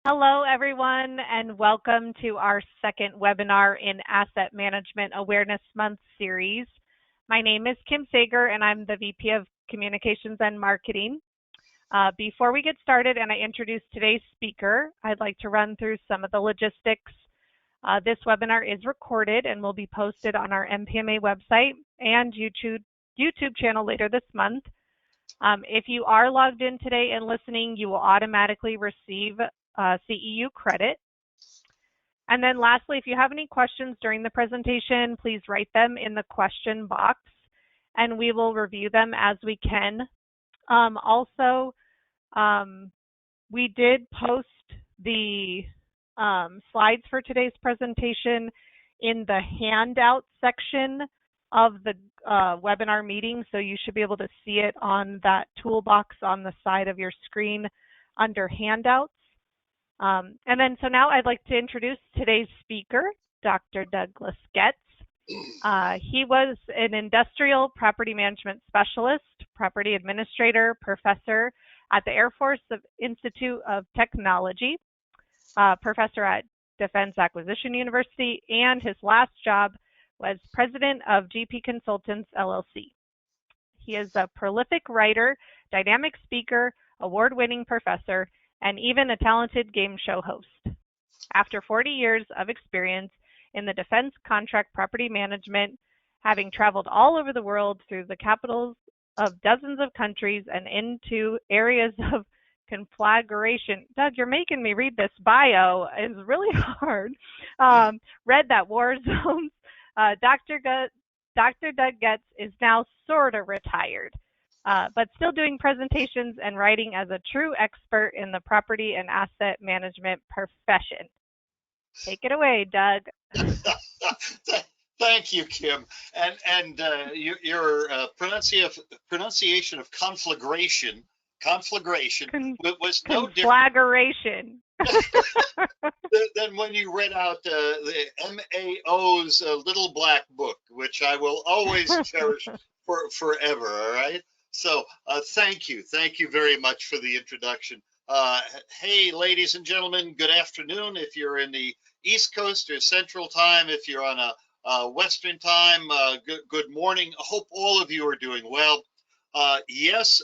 Hello, everyone, and welcome to our second webinar in Asset Management Awareness Month series. My name is Kim Sager, and I'm the VP of Communications and Marketing. Before we get started and I introduce today's speaker, I'd like to run through some of the logistics. This webinar is recorded and will be posted on our MPMA website and YouTube channel later this month. If you are logged in today and listening, you will automatically receive CEU credit. And then lastly, if you have any questions during the presentation, please write them in the question box and we will review them as we can. We did post the slides for today's presentation in the handout section of the webinar meeting, so you should be able to see it on that toolbox on the side of your screen under handouts. So now I'd like to introduce today's speaker, Dr. Douglas Getz. He was an industrial property management specialist, property administrator, professor at the Air Force Institute of Technology, professor at Defense Acquisition University, and his last job was president of GP Consultants, LLC. He is a prolific writer, dynamic speaker, award-winning professor, and even a talented game show host. After 40 years of experience in the defense contract property management, having traveled all over the world through the capitals of dozens of countries and into areas of conflagration. Doug, you're making me read this bio. It's really hard. Read that war zones. Dr. Doug Getz is now sort of retired, but still doing presentations and writing as a true expert in the property and asset management profession. Take it away, Doug. Thank you, Kim. And your pronunciation of conflagration was no different than when you read out the MAO's Little Black Book, which I will always cherish forever. All right. So thank you very much for the introduction. Hey, ladies and gentlemen, good afternoon. If you're in the East Coast or Central Time, if you're on a Western Time, good morning. I hope all of you are doing well. Yes,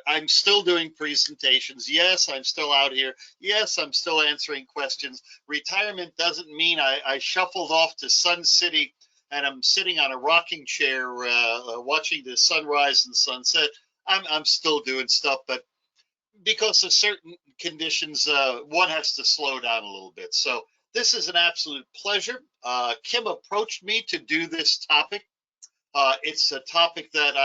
I'm still doing presentations. Yes, I'm still out here. Yes, I'm still answering questions. Retirement doesn't mean I shuffled off to Sun City and I'm sitting on a rocking chair watching the sunrise and sunset. I'm still doing stuff, but because of certain conditions, one has to slow down a little bit. So this is an absolute pleasure. Kim approached me to do this topic. It's a topic that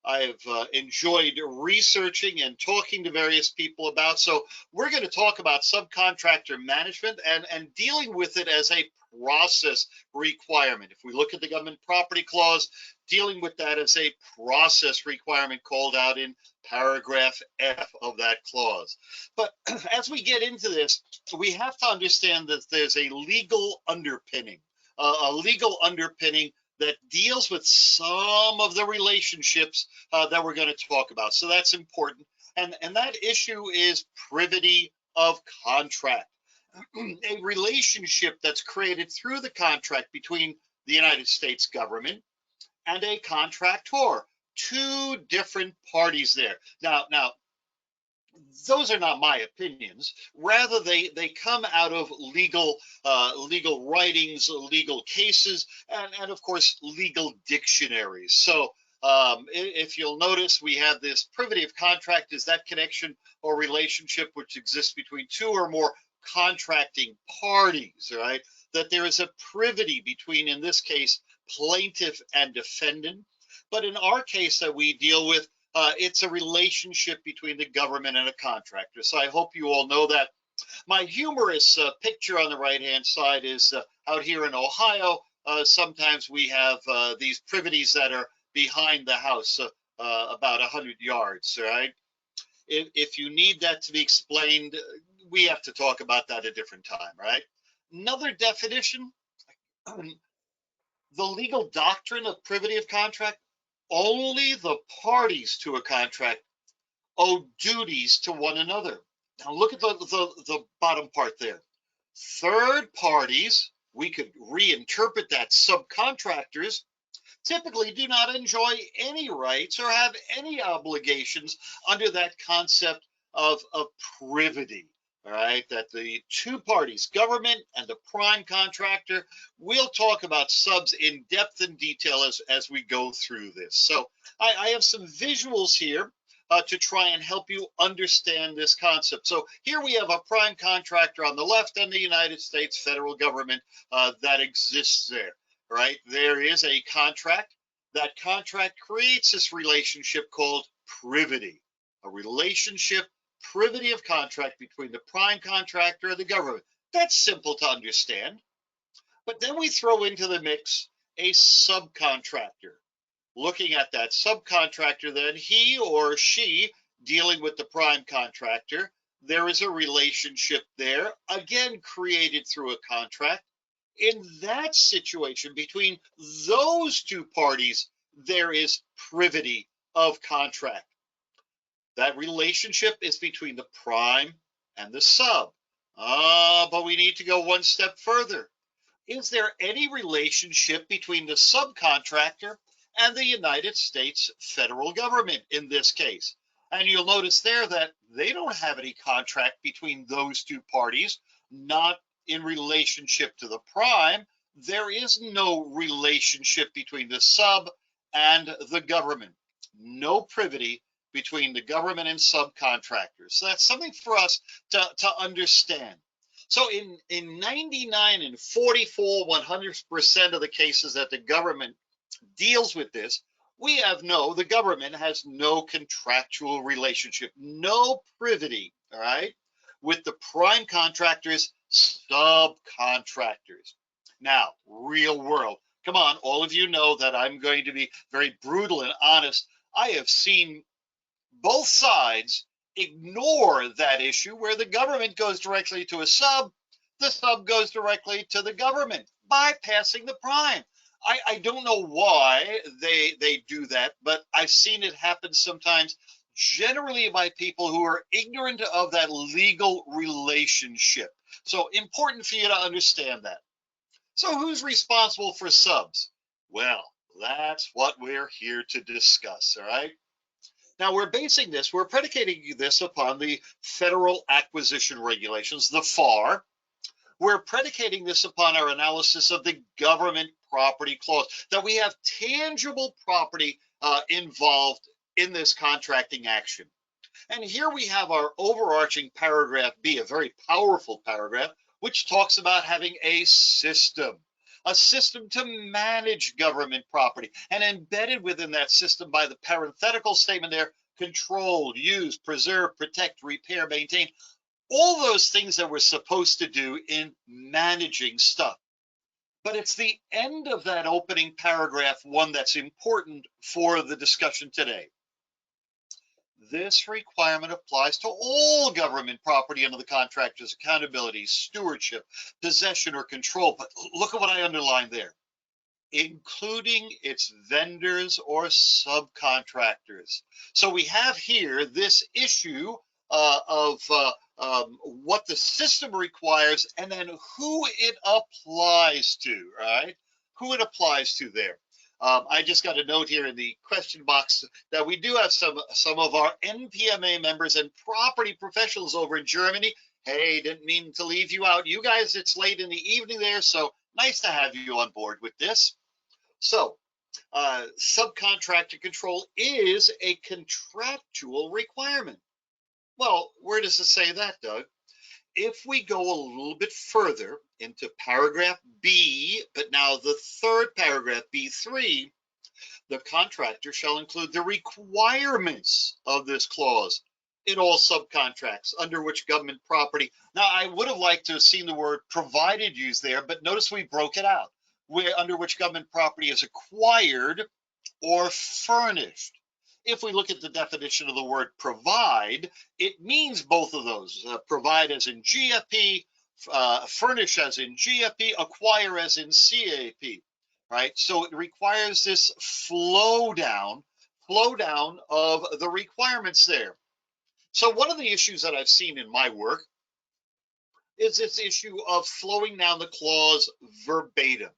I've enjoyed researching and talking to various people about. So we're going to talk about subcontractor management and dealing with it as a process requirement. If we look at the government property clause, dealing with that as a process requirement called out in paragraph F of that clause. But as we get into this, we have to understand that there's a legal underpinning, that deals with some of the relationships that we're going to talk about. So that's important. And that issue is privity of contract, a relationship that's created through the contract between the United States government and a contractor. Two different parties there. Now, those are not my opinions. Rather, they come out of legal writings, legal cases, and of course, legal dictionaries. So if you'll notice, we have this privity of contract is that connection or relationship which exists between two or more contracting parties, right? That there is a privity between, in this case, plaintiff and defendant. But in our case that we deal with, it's a relationship between the government and a contractor. So I hope you all know that. My humorous picture on the right-hand side is out here in Ohio. Sometimes we have these privities that are behind the house, about 100 yards, right? If you need that to be explained, we have to talk about that a different time, right? Another definition, the legal doctrine of privity of contract, only the parties to a contract owe duties to one another. Now look at the bottom part there. Third parties, we could reinterpret that, subcontractors, typically do not enjoy any rights or have any obligations under that concept of privity. All right, that the two parties, government and the prime contractor, we'll talk about subs in depth and detail as we go through this. So I have some visuals here to try and help you understand this concept. So here we have a prime contractor on the left and the United States federal government that exists there. Right, there is a contract. That contract creates this relationship called privity, a relationship, privity of contract between the prime contractor and the government. That's simple to understand. But then we throw into the mix a subcontractor. Looking at that subcontractor, then he or she dealing with the prime contractor, there is a relationship there, again created through a contract. In that situation, between those two parties, there is privity of contract. That relationship is between the prime and the sub. But we need to go one step further. Is there any relationship between the subcontractor and the United States federal government in this case? And you'll notice there that they don't have any contract between those two parties, not in relationship to the prime. There is no relationship between the sub and the government. No privity between the government and subcontractors. So that's something for us to understand. So in 99 and 44, 100% of the cases that the government deals with this, the government has no contractual relationship, no privity, all right, with the prime contractors, subcontractors. Now, real world. Come on, all of you know that I'm going to be very brutal and honest. I have seen both sides ignore that issue where the government goes directly to a sub, the sub goes directly to the government, bypassing the prime. I don't know why they do that, but I've seen it happen sometimes, generally by people who are ignorant of that legal relationship. So important for you to understand that. So who's responsible for subs? Well, that's what we're here to discuss, all right? Now we're predicating this upon the Federal Acquisition Regulations, the FAR. We're predicating this upon our analysis of the Government Property Clause, that we have tangible property involved in this contracting action. And here we have our overarching paragraph B, a very powerful paragraph, which talks about having a system to manage government property. And embedded within that system by the parenthetical statement there, control, use, preserve, protect, repair, maintain, all those things that we're supposed to do in managing stuff. But it's the end of that opening paragraph one that's important for the discussion today. This requirement applies to all government property under the contractor's accountability, stewardship, possession, or control. But look at what I underlined there. Including its vendors or subcontractors. So we have here this issue of what the system requires and then who it applies to, right? Who it applies to there. I just got a note here in the question box that we do have some of our NPMA members and property professionals over in Germany. Hey, didn't mean to leave you out. You guys, it's late in the evening there, so nice to have you on board with this. So, subcontractor control is a contractual requirement. Well, where does it say that, Doug? If we go a little bit further into paragraph B, but now the third paragraph, B3, the contractor shall include the requirements of this clause in all subcontracts under which government property. Now, I would have liked to have seen the word provided used there, but notice we broke it out, where under which government property is acquired or furnished. If we look at the definition of the word provide, it means both of those. Provide as in GFP, furnish as in GFP, acquire as in CAP, right? So it requires this flow down of the requirements there. So one of the issues that I've seen in my work is this issue of flowing down the clause verbatim.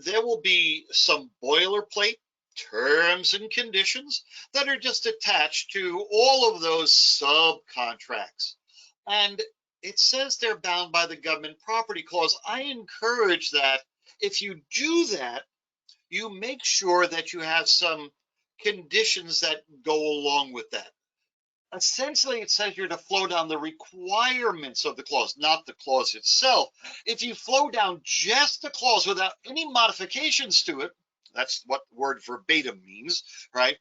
There will be some boilerplate terms and conditions that are just attached to all of those subcontracts. And it says they're bound by the government property clause. I encourage that if you do that, you make sure that you have some conditions that go along with that. Essentially, it says you're to flow down the requirements of the clause, not the clause itself. If you flow down just the clause without any modifications to it, that's what the word verbatim means, right?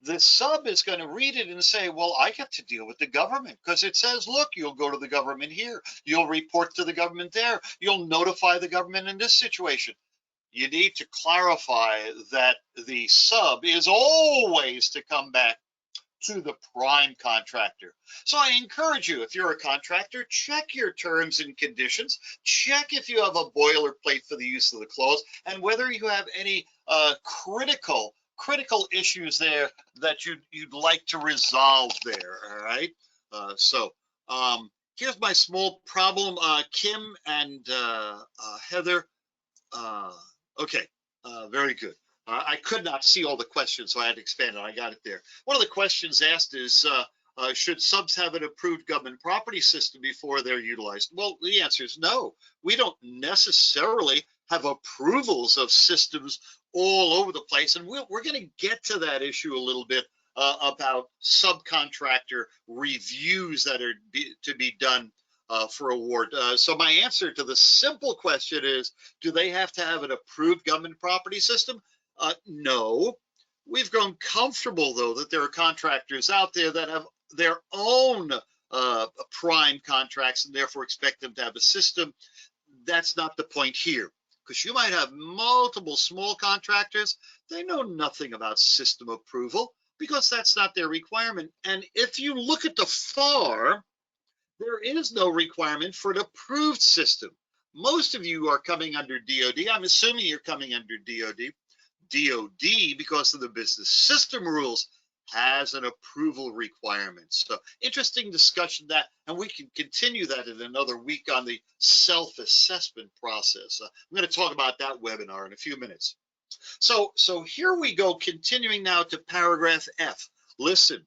The sub is going to read it and say, well, I get to deal with the government because it says, look, you'll go to the government here. You'll report to the government there. You'll notify the government in this situation. You need to clarify that the sub is always to come back to the prime contractor. So I encourage you, if you're a contractor, check your terms and conditions, check if you have a boilerplate for the use of the clause, and whether you have any critical issues there that you'd like to resolve there. All right. Here's my small problem. Kim and Heather. Okay. Very good. I could not see all the questions, so I had to expand it. I got it there. One of the questions asked is, should subs have an approved government property system before they're utilized? Well, the answer is no. We don't necessarily have approvals of systems all over the place, and we're going to get to that issue a little bit about subcontractor reviews that are to be done for award. So my answer to the simple question is, do they have to have an approved government property system? No. We've grown comfortable, though, that there are contractors out there that have their own prime contracts and therefore expect them to have a system. That's not the point here, because you might have multiple small contractors. They know nothing about system approval because that's not their requirement. And if you look at the FAR, there is no requirement for an approved system. Most of you are coming under DOD. I'm assuming you're coming under DOD. DOD, because of the business system rules, has an approval requirement. So interesting discussion that, and we can continue that in another week on the self-assessment process. I'm going to talk about that webinar in a few minutes. So here we go, continuing now to paragraph F. Listen,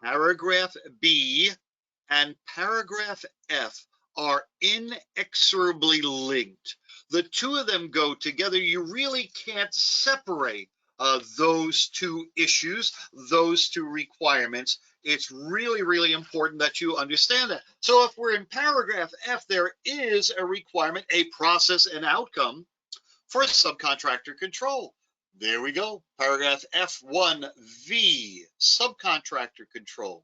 paragraph B and paragraph F are inexorably linked. The two of them go together. You really can't separate those two issues, those two requirements. It's really, really important that you understand that. So if we're in paragraph F, there is a requirement, a process, and outcome for subcontractor control. There we go. Paragraph F1V, subcontractor control.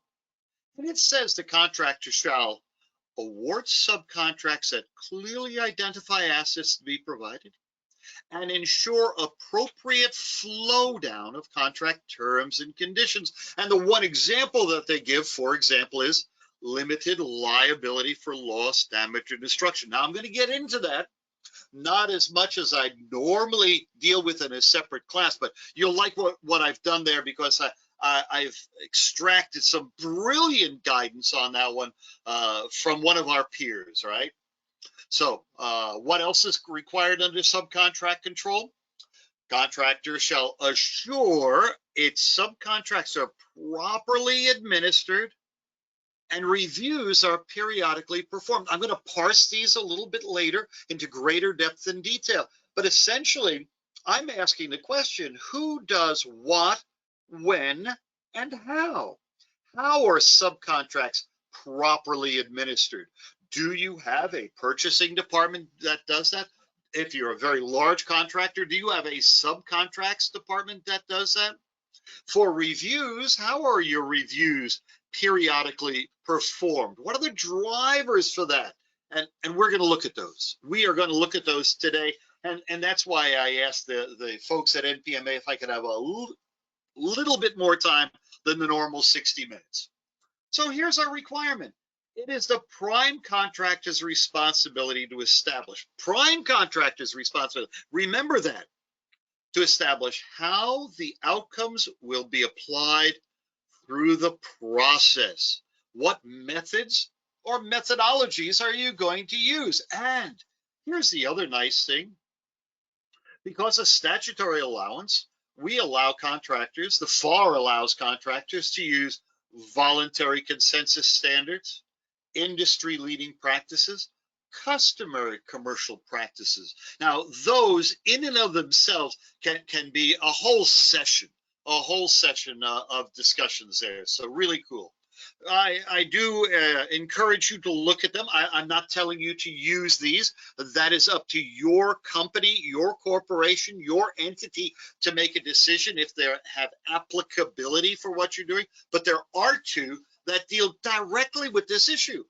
And it says the contractor shall award subcontracts that clearly identify assets to be provided and ensure appropriate flow down of contract terms and conditions. And the one example that they give, for example, is limited liability for loss, damage, or destruction. Now, I'm going to get into that, not as much as I normally deal with in a separate class, but you'll like what I've done there, because I've extracted some brilliant guidance on that one from one of our peers, right? So what else is required under subcontract control? Contractor shall assure its subcontracts are properly administered and reviews are periodically performed. I'm going to parse these a little bit later into greater depth and detail. But essentially, I'm asking the question, who does what, when, and how? How are subcontracts properly administered? Do you have a purchasing department that does that? If you're a very large contractor, do you have a subcontracts department that does that? For reviews, how are your reviews periodically performed? What are the drivers for that? And we're going to look at those. We are going to look at those today. And that's why I asked the folks at NPMA if I could have a little bit more time than the normal 60 minutes. So here's our requirement. It is the prime contractor's responsibility to establish. Prime contractor's responsibility. Remember that. To establish how the outcomes will be applied through the process. What methods or methodologies are you going to use? And here's the other nice thing. Because of statutory allowance, we allow contractors, the FAR allows contractors to use voluntary consensus standards, industry-leading practices, customary commercial practices. Now, those in and of themselves can be a whole session of discussions there. So really cool. I do encourage you to look at them. I'm not telling you to use these. That is up to your company, your corporation, your entity to make a decision if they have applicability for what you're doing. But there are two that deal directly with this issue.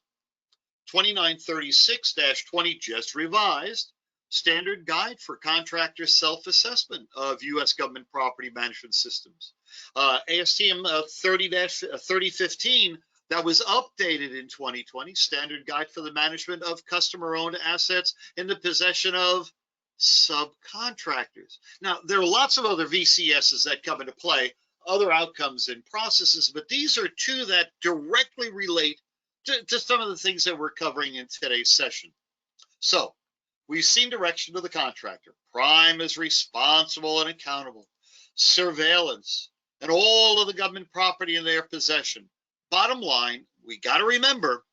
2936-20 just revised. Standard Guide for Contractor Self-Assessment of U.S. Government Property Management Systems. ASTM 3015, that was updated in 2020, Standard Guide for the Management of Customer-Owned Assets in the Possession of Subcontractors. Now, there are lots of other VCSs that come into play, other outcomes and processes, but these are two that directly relate to some of the things that we're covering in today's session. So, we've seen direction to the contractor. Prime is responsible and accountable. Surveillance and all of the government property in their possession. Bottom line, we got to remember,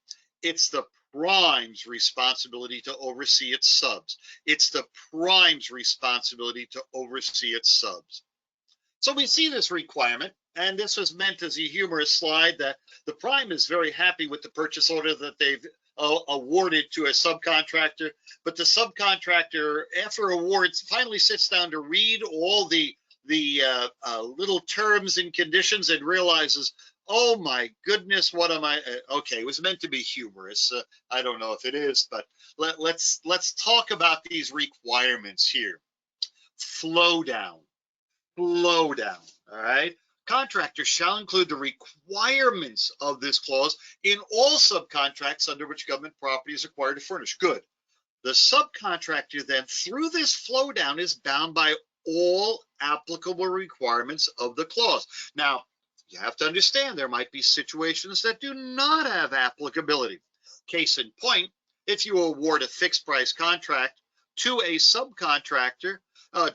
it's the prime's responsibility to oversee its subs. It's the prime's responsibility to oversee its subs. So we see this requirement, and this was meant as a humorous slide that the prime is very happy with the purchase order that they've awarded to a subcontractor, but the subcontractor, after awards, finally sits down to read all the little terms and conditions and realizes, oh my goodness, what am I? Okay, it was meant to be humorous. I don't know if it is, but let's talk about these requirements here. Flowdown. All right. Contractors shall include the requirements of this clause in all subcontracts under which government property is required to furnish. Good. The subcontractor then, through this flow down, is bound by all applicable requirements of the clause. Now, you have to understand there might be situations that do not have applicability. Case in point, if you award a fixed price contract to a subcontractor,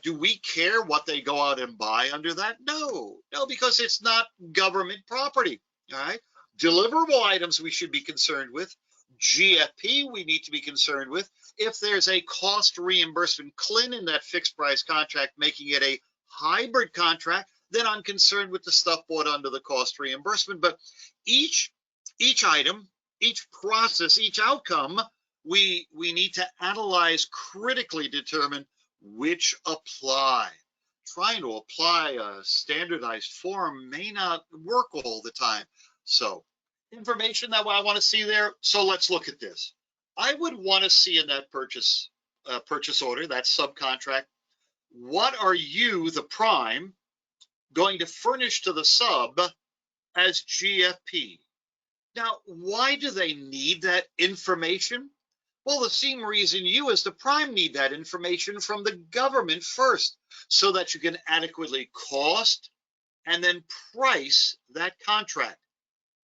do we care what they go out and buy under that? No, because it's not government property. All right. Deliverable items we should be concerned with. GFP we need to be concerned with. If there's a cost reimbursement CLIN in that fixed price contract, making it a hybrid contract, then I'm concerned with the stuff bought under the cost reimbursement. But each item, each process, each outcome, we need to analyze, critically determine which apply. Trying to apply a standardized form may not work all the time. So information that I want to see there. So let's look at this. I would want to see in that purchase order, that subcontract, what are you, the prime, going to furnish to the sub as GFP? Now, why do they need that information? Well, the same reason you as the prime need that information from the government first, so that you can adequately cost and then price that contract.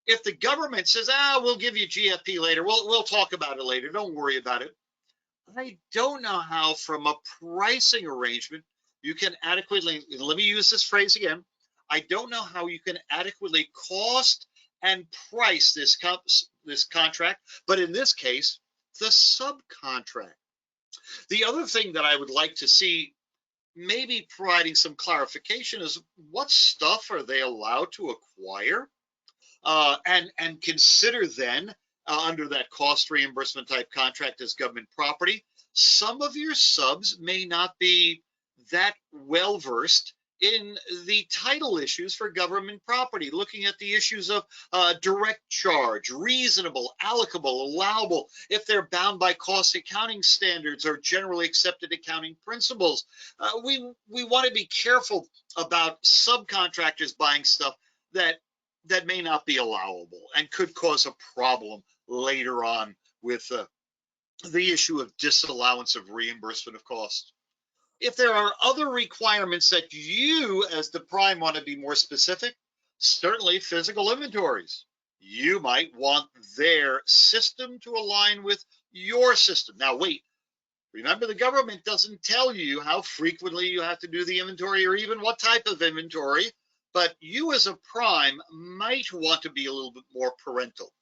If the government says, we'll give you GFP later, we'll talk about it later, don't worry about it. I don't know how from a pricing arrangement you can adequately, let me use this phrase again, I don't know how you can adequately cost and price this contract, but in this case, the subcontract. The other thing that I would like to see, maybe providing some clarification, is what stuff are they allowed to acquire and consider then under that cost reimbursement type contract as government property. Some of your subs may not be that well versed in the title issues for government property, looking at the issues of direct charge, reasonable, allocable, allowable, if they're bound by cost accounting standards or generally accepted accounting principles. We want to be careful about subcontractors buying stuff that may not be allowable and could cause a problem later on with the issue of disallowance of reimbursement of costs. If there are other requirements that you as the prime want to be more specific, certainly physical inventories. You might want their system to align with your system. Now, wait, remember the government doesn't tell you how frequently you have to do the inventory or even what type of inventory, but you as a prime might want to be a little bit more parental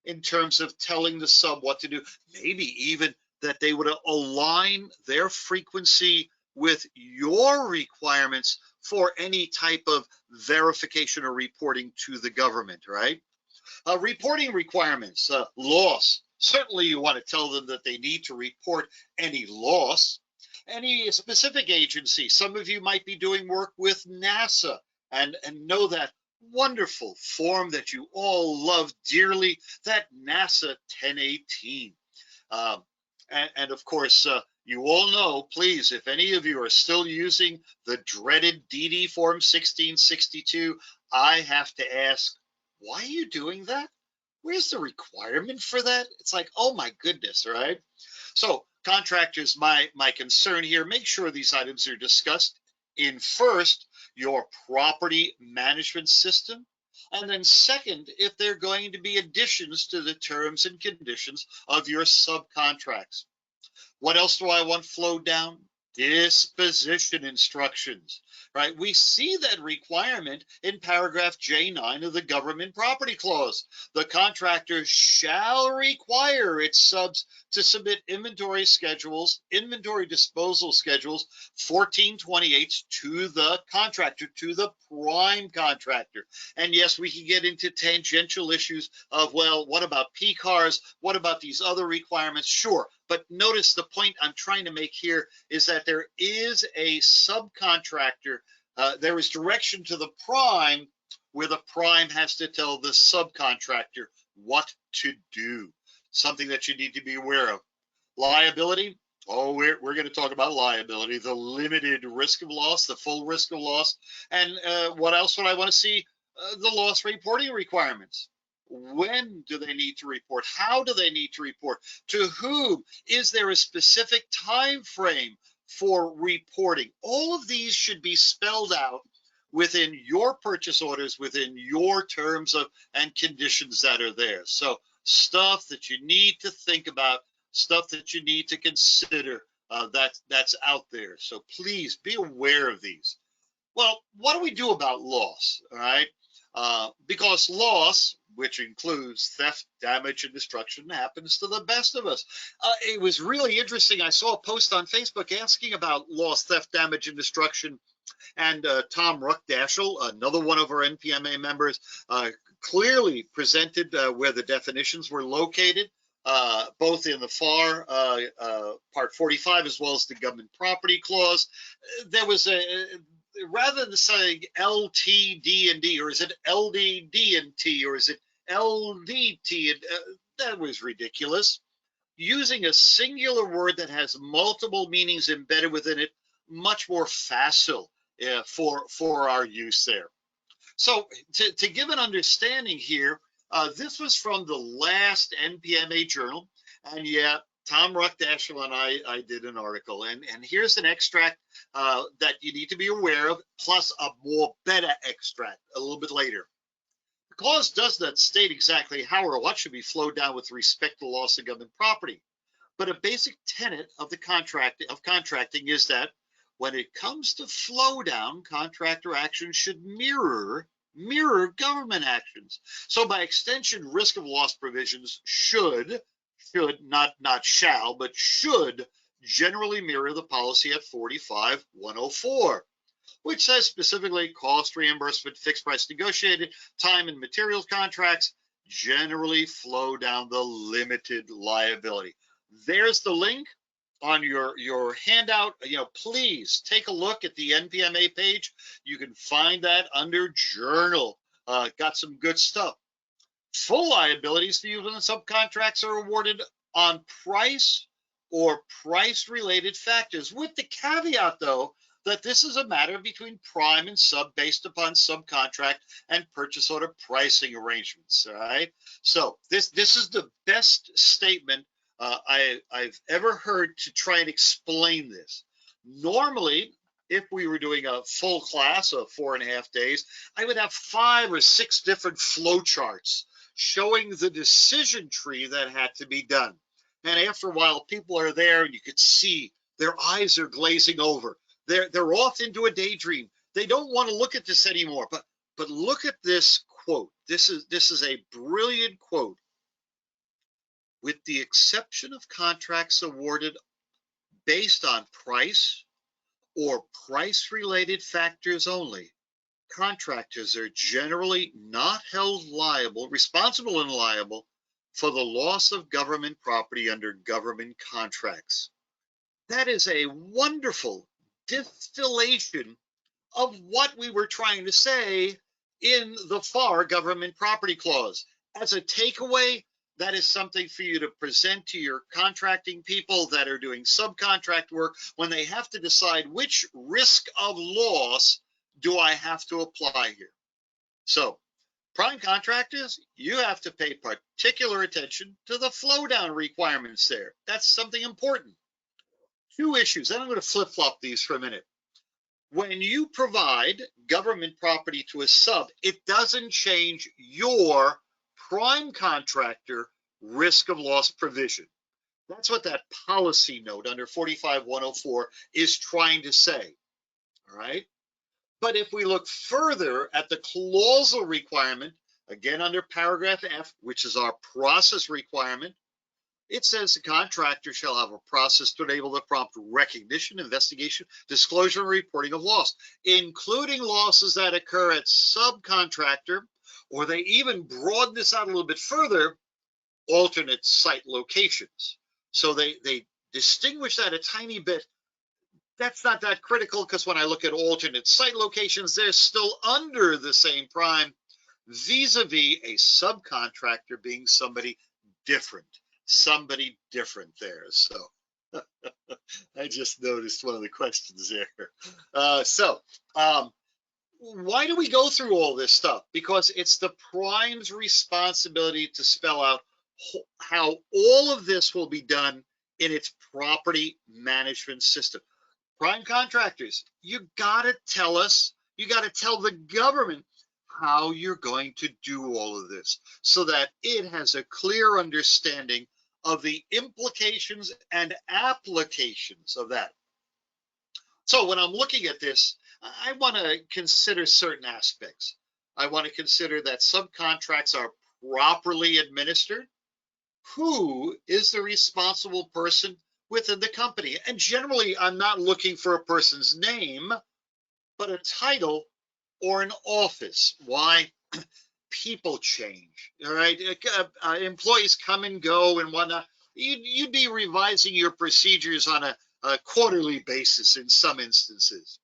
in terms of telling the sub what to do. Maybe even that they would align their frequency with your requirements for any type of verification or reporting to the government, right? Reporting requirements, loss. Certainly you want to tell them that they need to report any loss. Any specific agency, some of you might be doing work with NASA and know that wonderful form that you all love dearly, that NASA 1018. And of course, you all know, please, if any of you are still using the dreaded DD Form 1662, I have to ask, why are you doing that? Where's the requirement for that? It's like, oh my goodness, right? So contractors, my concern here, make sure these items are discussed in first, your property management system, and then second, if they're going to be additions to the terms and conditions of your subcontracts. What else do I want flowed down? Disposition instructions, right? We see that requirement in paragraph J9 of the government property clause. The contractor shall require its subs to submit inventory schedules, inventory disposal schedules, 1428 to the contractor, to the prime contractor. And yes, we can get into tangential issues of, well, what about P-cars? What about these other requirements? Sure. But notice the point I'm trying to make here is that there is a subcontractor. There is direction to the prime where the prime has to tell the subcontractor what to do. Something that you need to be aware of. Liability. Oh, we're going to talk about liability, the limited risk of loss, the full risk of loss. And what else would I want to see? The loss reporting requirements. When do they need to report? How do they need to report? To whom? Is there a specific time frame for reporting? All of these should be spelled out within your purchase orders, within your terms of and conditions that are there. So stuff that you need to think about, stuff that you need to consider, that's out there. So please be aware of these. Well, what do we do about loss? All right. Because loss, which includes theft, damage, and destruction, happens to the best of us. It was really interesting. I saw a post on Facebook asking about loss, theft, damage, and destruction. And Tom Ruckdashel, another one of our NPMA members, clearly presented where the definitions were located, both in the FAR, Part 45, as well as the Government Property Clause. There was rather than saying LTD and D, or is it LDD and T, or is it LDT? That was ridiculous. Using a singular word that has multiple meanings embedded within it, much more facile for our use there. So to give an understanding here, this was from the last NPMA journal, and yet Tom Ruckdashel and I did an article, and here's an extract that you need to be aware of, plus a more better extract a little bit later. The clause does not state exactly how or what should be flowed down with respect to loss of government property, but a basic tenet of the contracting is that when it comes to flow down, contractor action should mirror government actions. So by extension, risk of loss provisions should, not shall, but should generally mirror the policy at 45-104, which says specifically cost reimbursement, fixed price negotiated, time and materials contracts generally flow down the limited liability. There's the link on your handout. Please take a look at the NPMA page. You can find that under journal. Got some good stuff. Full liabilities for use when the subcontracts are awarded on price or price-related factors, with the caveat, though, that this is a matter between prime and sub based upon subcontract and purchase order pricing arrangements. All right. So this is the best statement I've ever heard to try and explain this. Normally, if we were doing a full class of 4.5 days, I would have 5 or 6 different flow charts showing the decision tree that had to be done. And after a while, people are there and you could see their eyes are glazing over. They're off into a daydream. They don't want to look at this anymore. But look at this quote. This is a brilliant quote. With the exception of contracts awarded based on price or price-related factors only, contractors are generally not held responsible and liable for the loss of government property under government contracts. That is a wonderful distillation of what we were trying to say in the FAR government property clause. As a takeaway, that is something for you to present to your contracting people that are doing subcontract work when they have to decide which risk of loss do I have to apply here. So, prime contractors, you have to pay particular attention to the flow down requirements there. That's something important. 2 issues, and I'm going to flip-flop these for a minute. When you provide government property to a sub, it doesn't change your prime contractor risk of loss provision. That's what that policy note under 45104 is trying to say. All right. But if we look further at the clausal requirement, again under paragraph F, which is our process requirement, it says the contractor shall have a process to enable the prompt recognition, investigation, disclosure, and reporting of loss, including losses that occur at subcontractor, or they even broaden this out a little bit further, alternate site locations. So they distinguish that a tiny bit. That's not that critical because when I look at alternate site locations, they're still under the same prime vis-a-vis a subcontractor being somebody different there. So I just noticed one of the questions there. Why do we go through all this stuff? Because it's the prime's responsibility to spell out how all of this will be done in its property management system. Prime contractors, you got to tell us, you got to tell the government how you're going to do all of this so that it has a clear understanding of the implications and applications of that. So when I'm looking at this, I want to consider certain aspects. I want to consider that subcontracts are properly administered. Who is the responsible person within the company? And generally, I'm not looking for a person's name, but a title or an office. Why? People change, all right? Employees come and go and whatnot. You'd be revising your procedures on a quarterly basis in some instances.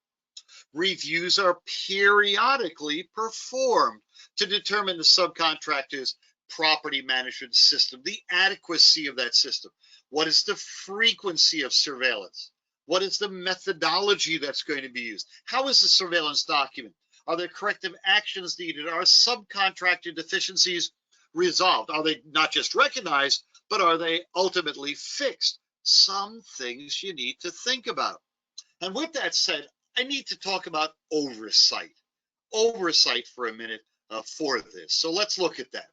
Reviews are periodically performed to determine the subcontractor's property management system, the adequacy of that system. What is the frequency of surveillance? What is the methodology that's going to be used? How is the surveillance document? Are there corrective actions needed? Are subcontractor deficiencies resolved? Are they not just recognized, but are they ultimately fixed? Some things you need to think about. And with that said, I need to talk about oversight. Oversight for a minute for this. So let's look at that.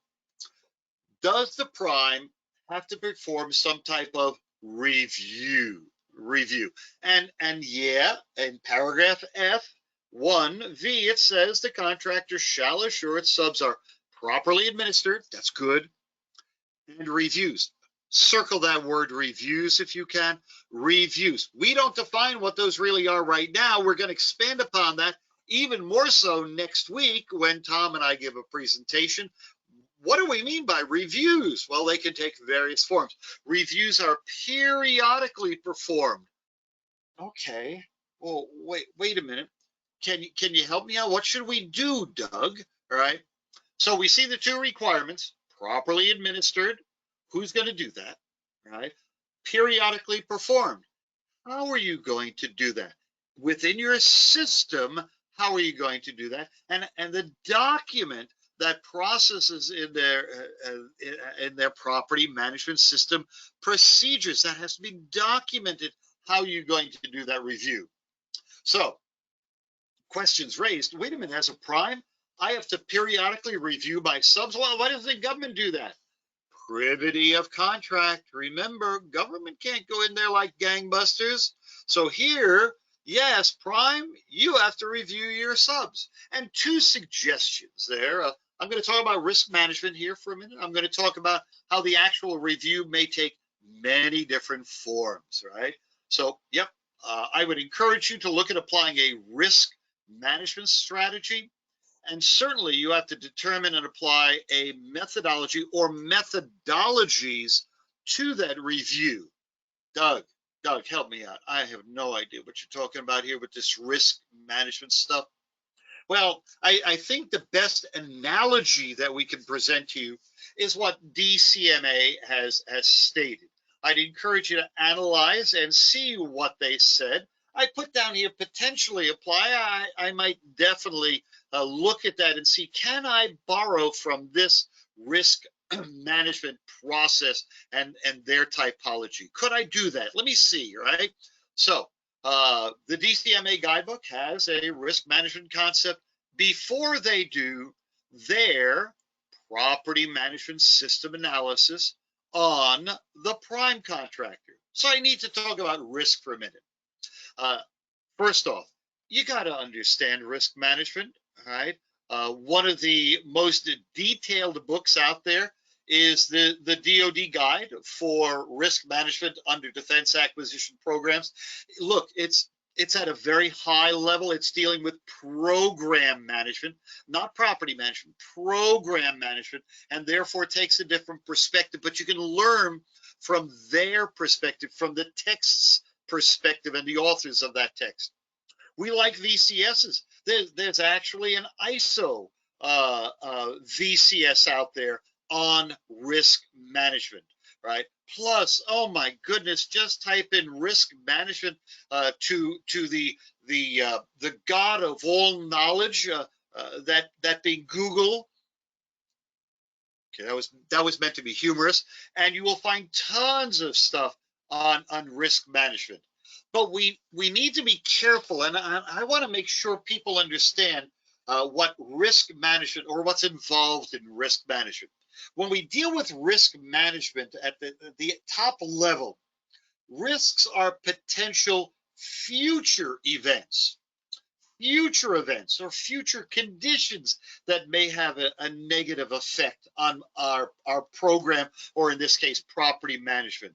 Does the prime have to perform some type of review? And yeah, in paragraph F1V, it says the contractor shall assure its subs are properly administered. That's good. And reviews. Circle that word reviews if you can. Reviews. We don't define what those really are right now. We're going to expand upon that even more so next week when Tom and I give a presentation. What do we mean by reviews? Well, they can take various forms. Reviews are periodically performed. Okay. Well, wait a minute. Can you help me out? What should we do, Doug? All right. So we see the 2 requirements: properly administered. Who's going to do that? All right. Periodically performed. How are you going to do that? Within your system, how are you going to do that? And the document that processes in their property management system procedures, that has to be documented how you're going to do that review. So questions raised. Wait a minute, as a prime, I have to periodically review my subs. Well, why doesn't the government do that? Privity of contract. Remember, government can't go in there like gangbusters. So here, yes, prime, you have to review your subs. And two suggestions there. I'm going to talk about risk management here for a minute. I'm going to talk about how the actual review may take many different forms, right? So, yep, I would encourage you to look at applying a risk management strategy. And certainly you have to determine and apply a methodology or methodologies to that review. Doug, help me out. I have no idea what you're talking about here with this risk management stuff. Well, I think the best analogy that we can present to you is what DCMA has stated. I'd encourage you to analyze and see what they said. I put down here potentially apply. I might definitely look at that and see, can I borrow from this risk management process and their typology? Could I do that? Let me see, right? So the DCMA guidebook has a risk management concept before they do their property management system analysis on the prime contractor. So I need to talk about risk for a minute. First off, you got to understand risk management, all right? One of the most detailed books out there is the DoD guide for risk management under defense acquisition programs. Look, it's at a very high level. It's dealing with program management, not property management, program management, and therefore takes a different perspective. But you can learn from their perspective, from the text's perspective and the authors of that text. We like VCSs. There's actually an ISO VCS out there on risk management, right? Plus, oh my goodness, just type in risk management to the god of all knowledge, that being Google. Okay, that was meant to be humorous, and you will find tons of stuff on risk management. But we need to be careful, and I want to make sure people understand what risk management, or what's involved in risk management. When we deal with risk management at the top level, risks are potential future events or future conditions that may have a negative effect on our program, or in this case, property management.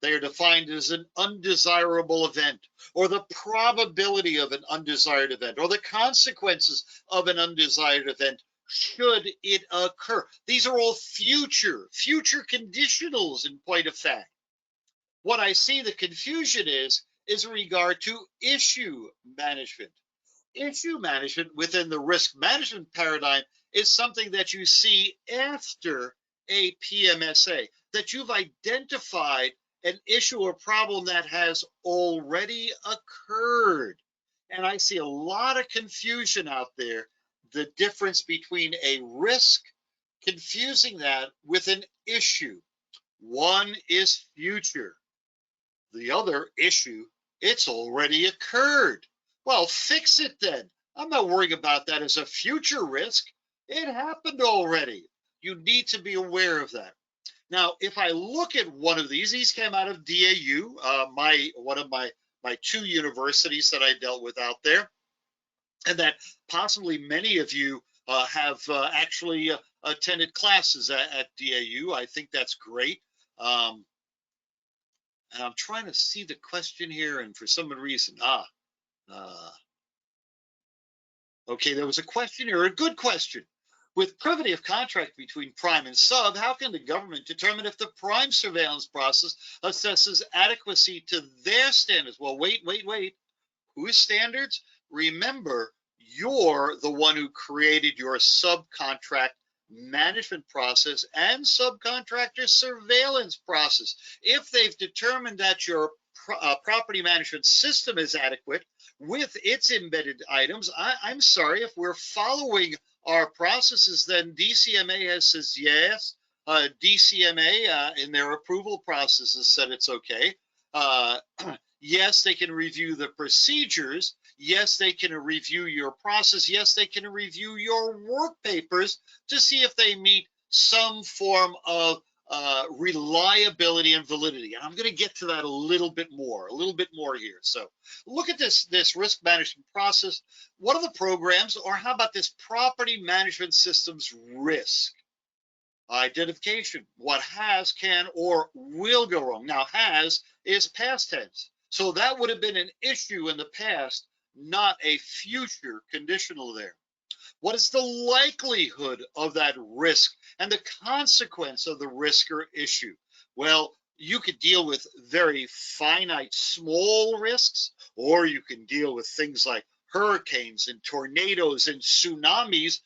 They are defined as an undesirable event, or the probability of an undesired event, or the consequences of an undesired event should it occur. These are all future conditionals in point of fact. What I see the confusion is in regard to issue management. Issue management within the risk management paradigm is something that you see after a PMSA, that you've identified an issue or problem that has already occurred. And I see a lot of confusion out there, the difference between a risk, confusing that with an issue. One is future. The other issue, it's already occurred. Well, fix it then. I'm not worrying about that as a future risk. It happened already. You need to be aware of that. Now, if I look at one of these came out of DAU, one of my two universities that I dealt with out there, and that possibly many of you have actually attended classes at DAU. I think that's great. And I'm trying to see the question here, and for some reason, okay, there was a question here, a good question. With privity of contract between prime and sub, how can the government determine if the prime surveillance process assesses adequacy to their standards? Well, wait. Whose standards? Remember, you're the one who created your subcontract management process and subcontractor surveillance process. If they've determined that your property management system is adequate with its embedded items, I'm sorry, if we're following our processes, then DCMA says yes. DCMA in their approval processes said it's okay. Yes, they can review the procedures. Yes, they can review your process. Yes, they can review your work papers to see if they meet some form of reliability and validity. And I'm going to get to that a little bit more here. So look at this risk management process. What are the programs, or how about this property management systems risk? Identification, what has, can, or will go wrong. Now, has is past tense. So that would have been an issue in the past, not a future conditional there. What is the likelihood of that risk and the consequence of the risk or issue? Well, you could deal with very finite, small risks, or you can deal with things like hurricanes and tornadoes and tsunamis.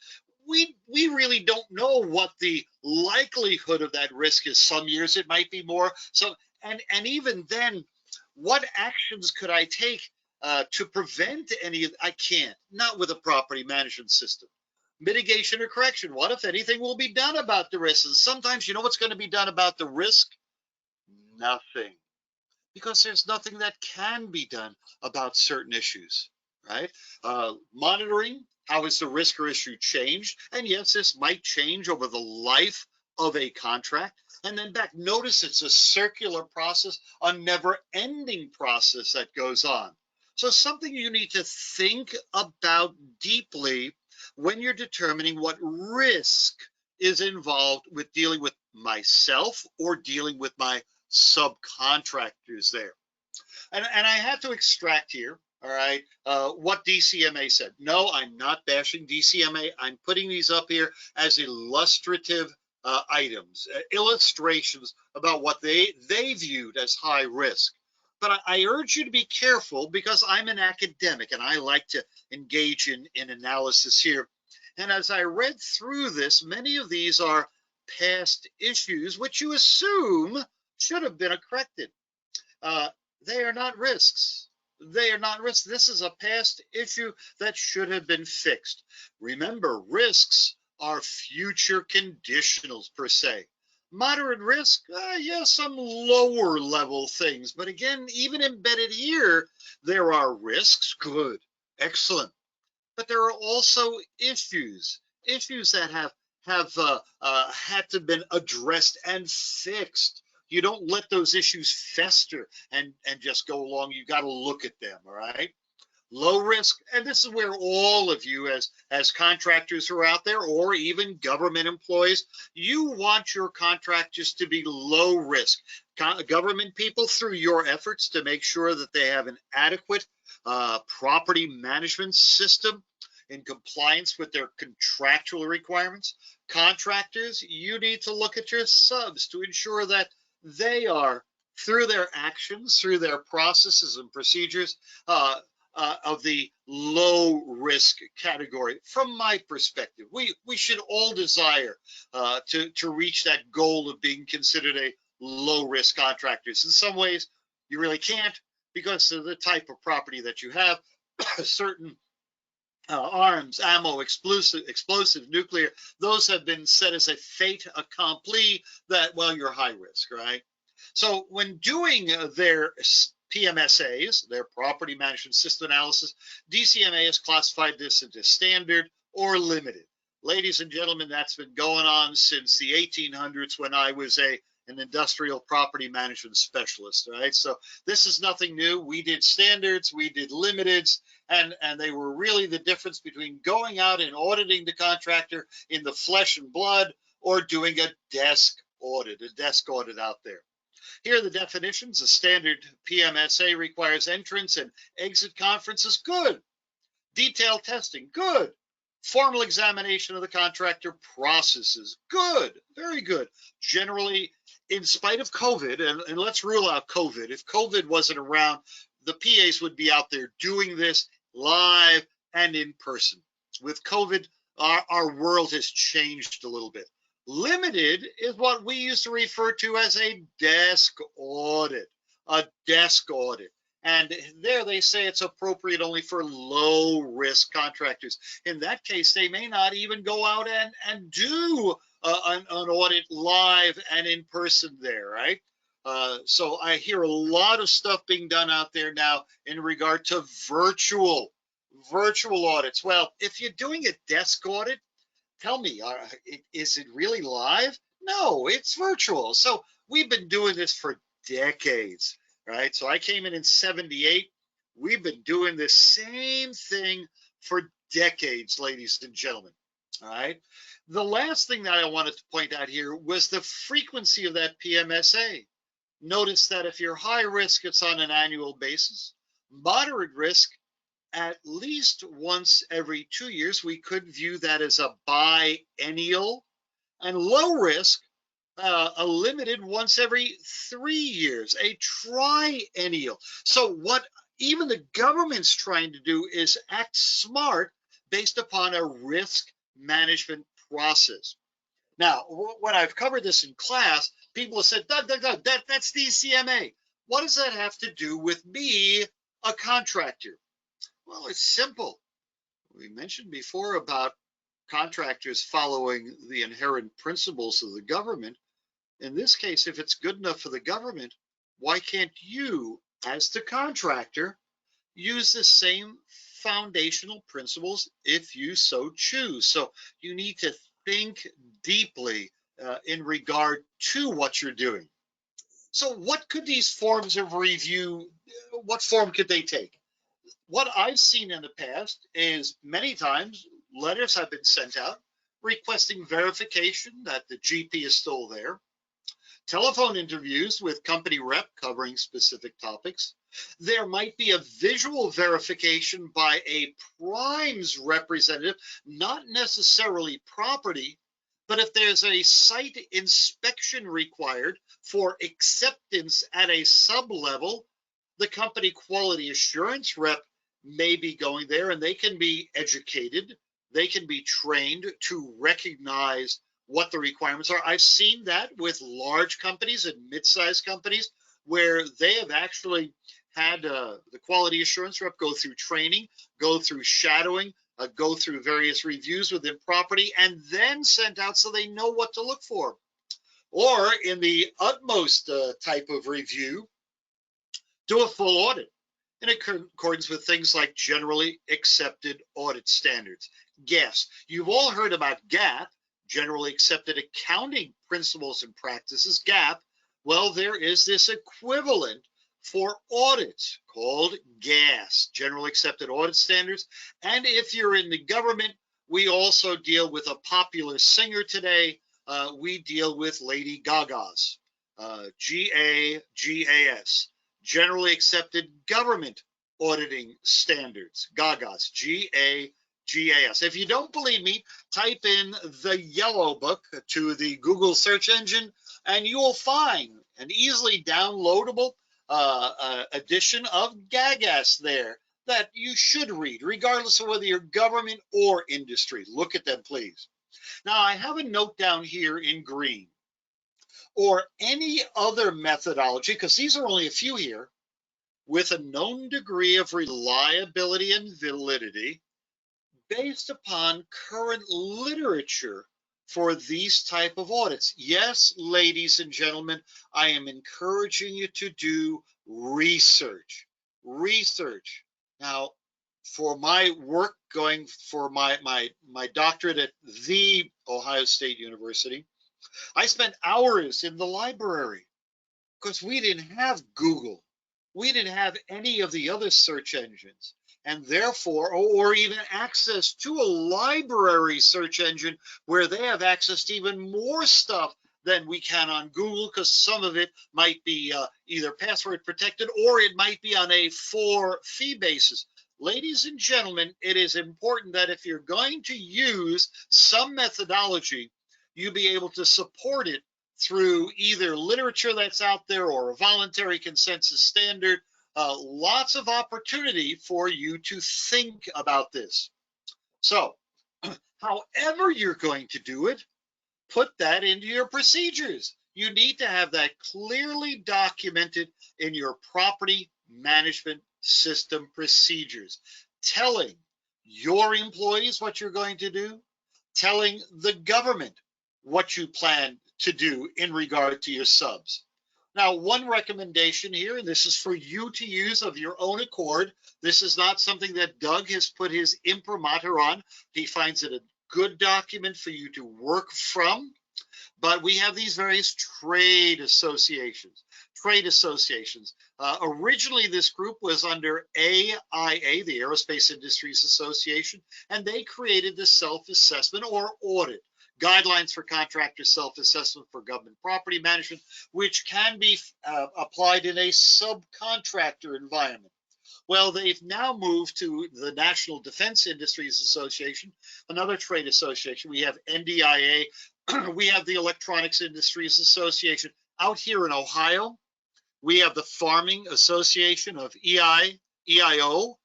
We really don't know what the likelihood of that risk is. Some years it might be more. So, and even then, what actions could I take to prevent any? I can't, not with a property management system. Mitigation or correction. What, if anything, will be done about the risk? And sometimes, you know what's going to be done about the risk? Nothing. Because there's nothing that can be done about certain issues, right? Monitoring, how has the risk or issue changed? And yes, this might change over the life of a contract. And then back, notice it's a circular process, a never-ending process that goes on. So something you need to think about deeply when you're determining what risk is involved with dealing with myself or dealing with my subcontractors there. And I had to extract here, all right, what DCMA said. No, I'm not bashing DCMA. I'm putting these up here as illustrative items, illustrations about what they viewed as high risk. But I urge you to be careful, because I'm an academic and I like to engage in analysis here. And as I read through this, many of these are past issues which you assume should have been corrected. They are not risks. They are not risks. This is a past issue that should have been fixed. Remember, risks are future conditionals per se. Moderate risk, yes, some lower level things. But again, even embedded here, there are risks. Good, excellent. But there are also issues that have had to been addressed and fixed. You don't let those issues fester and just go along. You got to look at them, all right? Low risk, and this is where all of you as contractors who are out there, or even government employees, you want your contractors to be low risk. Government people, through your efforts to make sure that they have an adequate property management system in compliance with their contractual requirements. Contractors, you need to look at your subs to ensure that they are, through their actions, through their processes and procedures, of the low risk category. From my perspective, we should all desire to reach that goal of being considered a low risk contractors. In some ways, you really can't, because of the type of property that you have. Certain arms, ammo, explosive, nuclear, those have been set as a fait accompli that, well, you're high risk, right? So when doing their PMSAs, their property management system analysis, DCMA has classified this into standard or limited. Ladies and gentlemen, that's been going on since the 1800s, when I was an industrial property management specialist, right? So this is nothing new. We did standards, we did limiteds, and they were really the difference between going out and auditing the contractor in the flesh and blood, or doing a desk audit out there. Here are the definitions. A standard PMSA requires entrance and exit conferences. Good. Detailed testing. Good. Formal examination of the contractor processes. Good. Very good. Generally, in spite of COVID, and let's rule out COVID. If COVID wasn't around, the PAs would be out there doing this live and in person. With COVID, our world has changed a little bit. Limited is what we used to refer to as a desk audit, And there they say it's appropriate only for low risk contractors. In that case, they may not even go out and do an audit live and in person there, right? So I hear a lot of stuff being done out there now in regard to virtual virtual audits. Well, if you're doing a desk audit, tell me, is it really live? No, it's virtual. So we've been doing this for decades, right? So I came in 78. We've been doing the same thing for decades, ladies and gentlemen. All right. The last thing that I wanted to point out here was the frequency of that PMSA. Notice that if you're high risk, it's on an annual basis. Moderate risk, at least once every 2 years. We could view that as a biennial. And low risk, a limited once every 3 years, a triennial. So what even the government's trying to do is act smart based upon a risk management process. Now, when I've covered this in class, people have said, Doug, that's DCMA. What does that have to do with me, a contractor? Well, it's simple. We mentioned before about contractors following the inherent principles of the government. In this case, if it's good enough for the government, why can't you, as the contractor, use the same foundational principles if you so choose? So you need to think deeply in regard to what you're doing. So what could these forms of review, what form could they take? What I've seen in the past is many times letters have been sent out requesting verification that the GP is still there, telephone interviews with company rep covering specific topics. There might be a visual verification by a primes representative, not necessarily property, but if there's a site inspection required for acceptance at a sub-level, the company quality assurance rep may be going there, and they can be educated. They can be trained to recognize what the requirements are. I've seen that with large companies and mid-sized companies where they have actually had the quality assurance rep go through training, go through shadowing, go through various reviews within property, and then sent out so they know what to look for. Or in the utmost type of review, do a full audit in accordance with things like generally accepted audit standards. GAAPs. You've all heard about GAAP, generally accepted accounting principles and practices, GAAP. Well, there is this equivalent for audits called GAAS, generally accepted audit standards. And if you're in the government, we also deal with a popular singer today. We deal with Lady Gaga's, GAGAS. Generally accepted government auditing standards, GAGAS, GAGAS. If you don't believe me, type in the yellow book to the Google search engine, and you will find an easily downloadable edition of GAGAS there that you should read, regardless of whether you're government or industry. Look at them, please. Now, I have a note down here in green. Or any other methodology, because these are only a few here, with a known degree of reliability and validity based upon current literature for these type of audits. Yes, ladies and gentlemen, I am encouraging you to do research. Research. Now, for my work going for my doctorate at the Ohio State University, I spent hours in the library because we didn't have Google. We didn't have any of the other search engines. And therefore, or even access to a library search engine where they have access to even more stuff than we can on Google, because some of it might be either password protected or it might be on a for-fee basis. Ladies and gentlemen, it is important that if you're going to use some methodology, you be able to support it through either literature that's out there or a voluntary consensus standard. Lots of opportunity for you to think about this. So, however you're going to do it, put that into your procedures. You need to have that clearly documented in your property management system procedures, telling your employees what you're going to do, telling the government what you plan to do in regard to your subs. Now, one recommendation here, and this is for you to use of your own accord. This is not something that Doug has put his imprimatur on. He finds it a good document for you to work from. But we have these various trade associations. Originally, this group was under AIA, the Aerospace Industries Association, and they created the self-assessment or audit guidelines for contractor self-assessment for government property management, which can be applied in a subcontractor environment. Well, they've now moved to the National Defense Industries Association, another trade association. We have NDIA, we have the Electronics Industries Association. Out here in Ohio, we have the Farming Association of EIO.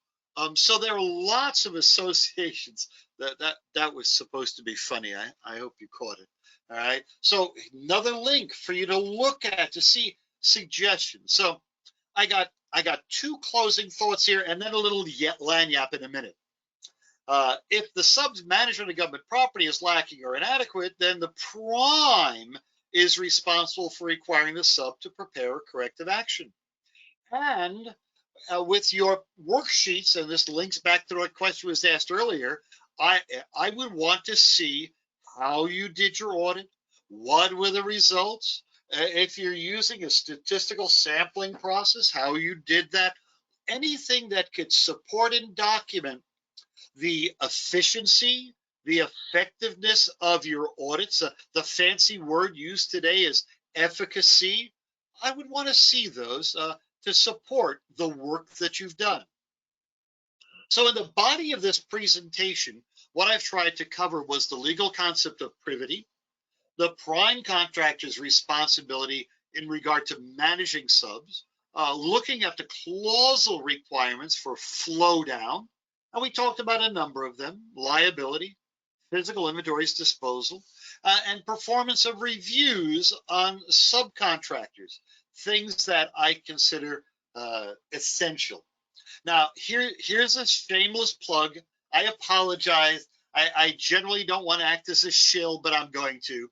So there are lots of associations. That was supposed to be funny. I hope you caught it. All right. So another link for you to look at to see suggestions. So I got two closing thoughts here, and then a little lanyap in a minute. If the sub's management of government property is lacking or inadequate, then the prime is responsible for requiring the sub to prepare a corrective action. And with your worksheets, and this links back to what question was asked earlier, I would want to see how you did your audit, what were the results, if you're using a statistical sampling process, how you did that, anything that could support and document the efficiency, the effectiveness of your audits. The fancy word used today is efficacy. I would want to see those to support the work that you've done. So in the body of this presentation, what I've tried to cover was the legal concept of privity, the prime contractor's responsibility in regard to managing subs, looking at the clausal requirements for flow down, and we talked about a number of them: liability, physical inventories disposal, and performance of reviews on subcontractors, things that I consider essential. Now, here's a shameless plug. I apologize. I generally don't want to act as a shill, but I'm going to.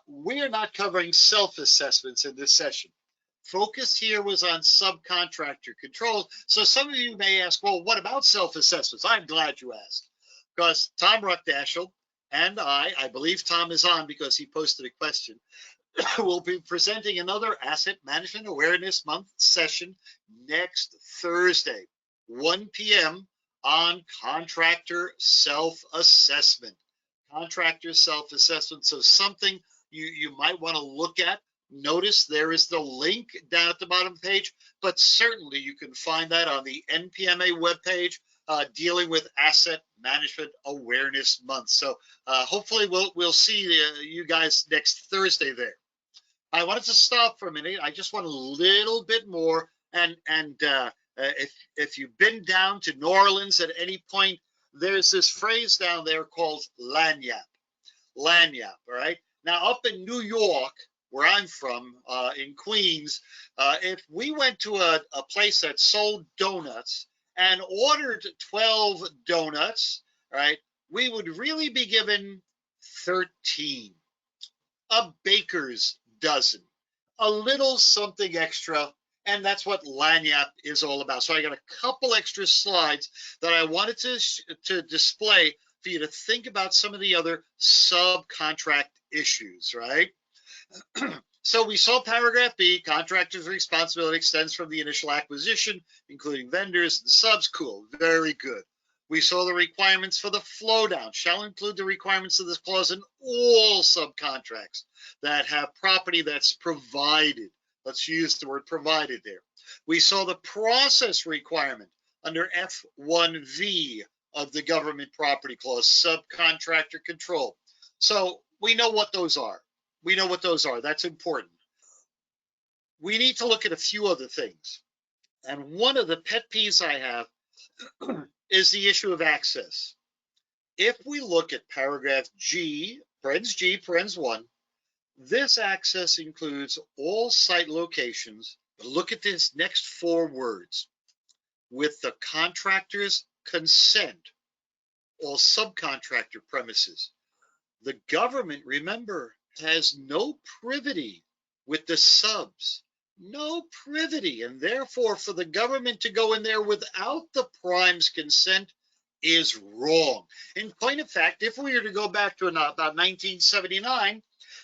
We are not covering self-assessments in this session. Focus here was on subcontractor controls. So some of you may ask, well, what about self-assessments? I'm glad you asked, because Tom Ruckdashel and I believe Tom is on because he posted a question, will be presenting another Asset Management Awareness Month session next Thursday, 1 p.m. on contractor self-assessment. Contractor self-assessment. So something you might want to look at. Notice there is the link down at the bottom of the page, but certainly you can find that on the NPMA webpage dealing with Asset Management Awareness Month. So hopefully we'll see you guys next Thursday there. I wanted to stop for a minute. I just want a little bit more. And if you've been down to New Orleans at any point, there's this phrase down there called lanyard. Lanyard, all right? Now, up in New York, where I'm from, in Queens, if we went to a place that sold donuts and ordered 12 donuts, right, we would really be given 13. A baker's dozen, a little something extra, and that's what lanyard is all about. So I got a couple extra slides that I wanted to display for you to think about some of the other subcontract issues, right? So we saw paragraph B, contractor's responsibility extends from the initial acquisition, including vendors and subs. Cool, very good. We saw the requirements for the flow down shall include the requirements of this clause in all subcontracts that have property that's provided. Let's use the word provided there. We saw the process requirement under F1V of the government property clause, subcontractor control. So we know what those are. We know what those are. That's important. We need to look at a few other things. And one of the pet peeves I have is the issue of access. If we look at paragraph G, parens 1, this access includes all site locations. But look at this next 4 words. With the contractor's consent, all subcontractor premises. The government, remember, has no privity with the subs. No privity, and therefore for the government to go in there without the prime's consent is wrong. In point of fact, if we were to go back to about 1979,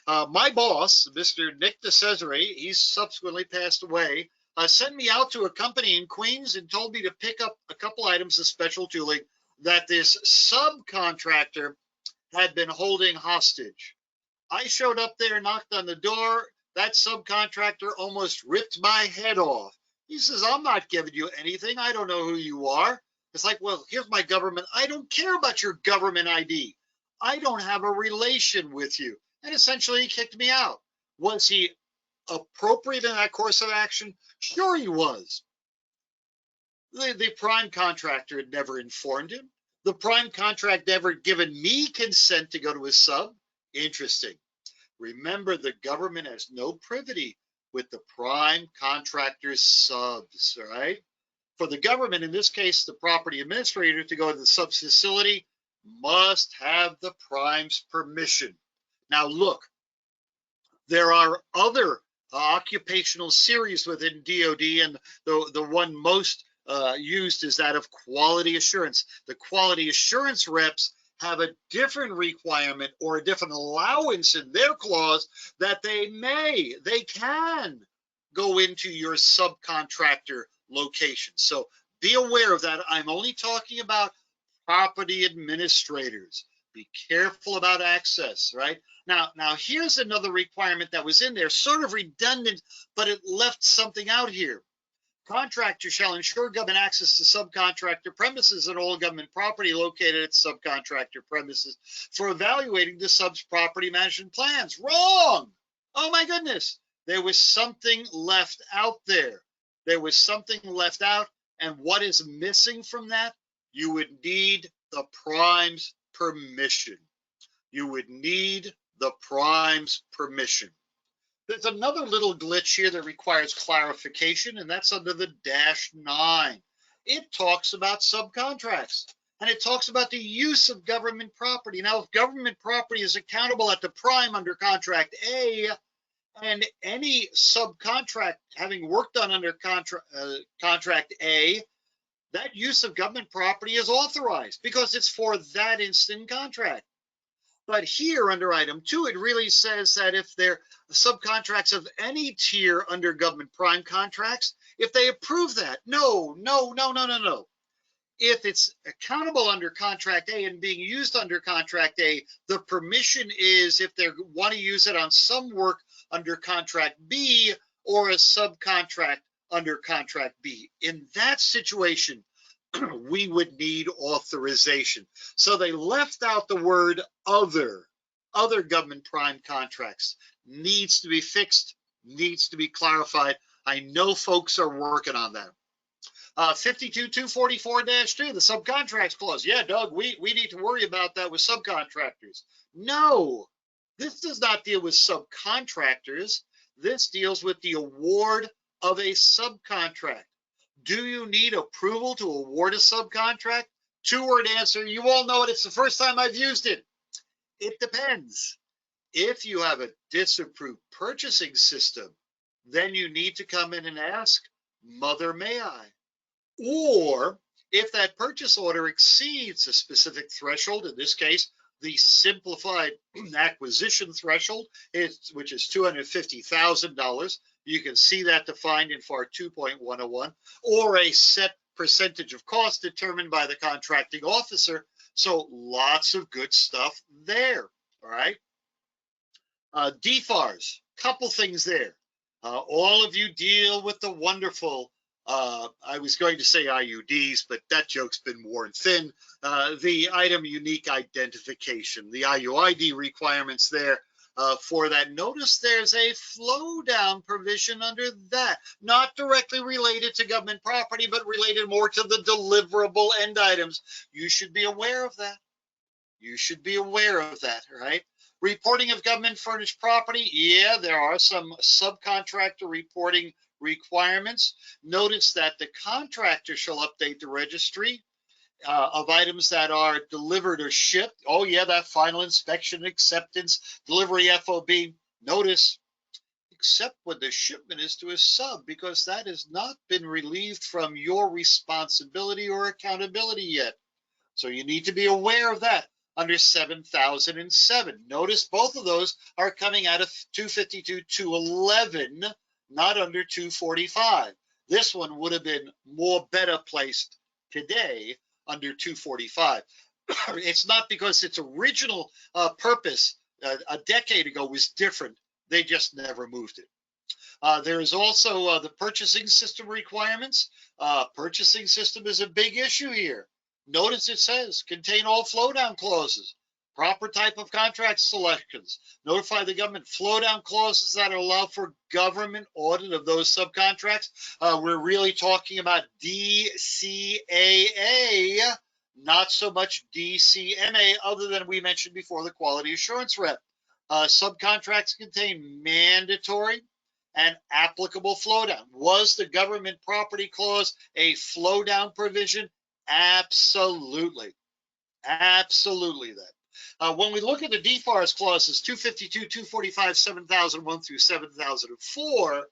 my boss, Mr. Nick DeCesare, he's subsequently passed away, sent me out to a company in Queens and told me to pick up a couple items of special tooling that this subcontractor had been holding hostage. I showed up there, knocked on the door. That subcontractor almost ripped my head off. He says, I'm not giving you anything. I don't know who you are. It's like, well, here's my government. I don't care about your government ID. I don't have a relation with you. And essentially, he kicked me out. Was he appropriate in that course of action? Sure he was. The prime contractor had never informed him. The prime contract never given me consent to go to his sub. Interesting. Remember, the government has no privity with the prime contractor's subs, all right? For the government, in this case, the property administrator, to go to the sub facility must have the prime's permission. Now, look, there are other occupational series within DoD, and the one most used is that of quality assurance. The quality assurance reps have a different requirement or a different allowance in their clause that they can go into your subcontractor location. So be aware of that. I'm only talking about property administrators. Be careful about access, right? Now here's another requirement that was in there, sort of redundant, but it left something out here. Contractor shall ensure government access to subcontractor premises and all government property located at subcontractor premises for evaluating the sub's property management plans. Wrong! Oh my goodness. There was something left out there. There was something left out, and what is missing from that? You would need the prime's permission. You would need the prime's permission. There's another little glitch here that requires clarification, and that's under the -9. It talks about subcontracts, and it talks about the use of government property. Now, if government property is accountable at the prime under Contract A, and any subcontract having work done under Contract A, that use of government property is authorized because it's for that instant contract. But here under item 2, it really says that if they're subcontracts of any tier under government prime contracts, if they approve that, no. If it's accountable under Contract A and being used under Contract A, the permission is if they want to use it on some work under Contract B or a subcontract under Contract B. In that situation, we would need authorization. So they left out the word other government prime contracts. Needs to be fixed, needs to be clarified. I know folks are working on that. 52244-2, the subcontracts clause. Yeah, Doug, we need to worry about that with subcontractors. No, this does not deal with subcontractors. This deals with the award of a subcontract. Do you need approval to award a subcontract? Two-word answer, you all know it. It's the first time I've used it. It depends. If you have a disapproved purchasing system, then you need to come in and ask, Mother, may I? Or if that purchase order exceeds a specific threshold, in this case, the simplified acquisition threshold, which is $250,000, you can see that defined in FAR 2.101, or a set percentage of cost determined by the contracting officer. So lots of good stuff there, all right? DFARS, couple things there. All of you deal with the wonderful, I was going to say IUDs, but that joke's been worn thin. The item unique identification, the IUID requirements there for that. Notice there's a flow down provision under that, not directly related to government property, but related more to the deliverable end items. You should be aware of that. You should be aware of that, right? Reporting of government furnished property. Yeah, there are some subcontractor reporting requirements. Notice that the contractor shall update the registry of items that are delivered or shipped. Oh yeah, that final inspection, acceptance, delivery FOB. Notice the except when the shipment is to a sub, because that has not been relieved from your responsibility or accountability yet. So you need to be aware of that under 7007. Notice both of those are coming out of 252.211, not under 245. This one would have been better placed today under 245. It's not because its original purpose a decade ago was different. They just never moved it. There is also the purchasing system requirements. Purchasing system is a big issue here. Notice it says contain all flowdown clauses, proper type of contract selections, notify the government, flowdown clauses that allow for government audit of those subcontracts. We're really talking about DCAA, not so much DCMA, other than we mentioned before the quality assurance rep. Subcontracts contain mandatory and applicable flowdown. Was the government property clause a flowdown provision? Absolutely. Absolutely that. When we look at the DFARS clauses 252, 245, 7001 through 7004,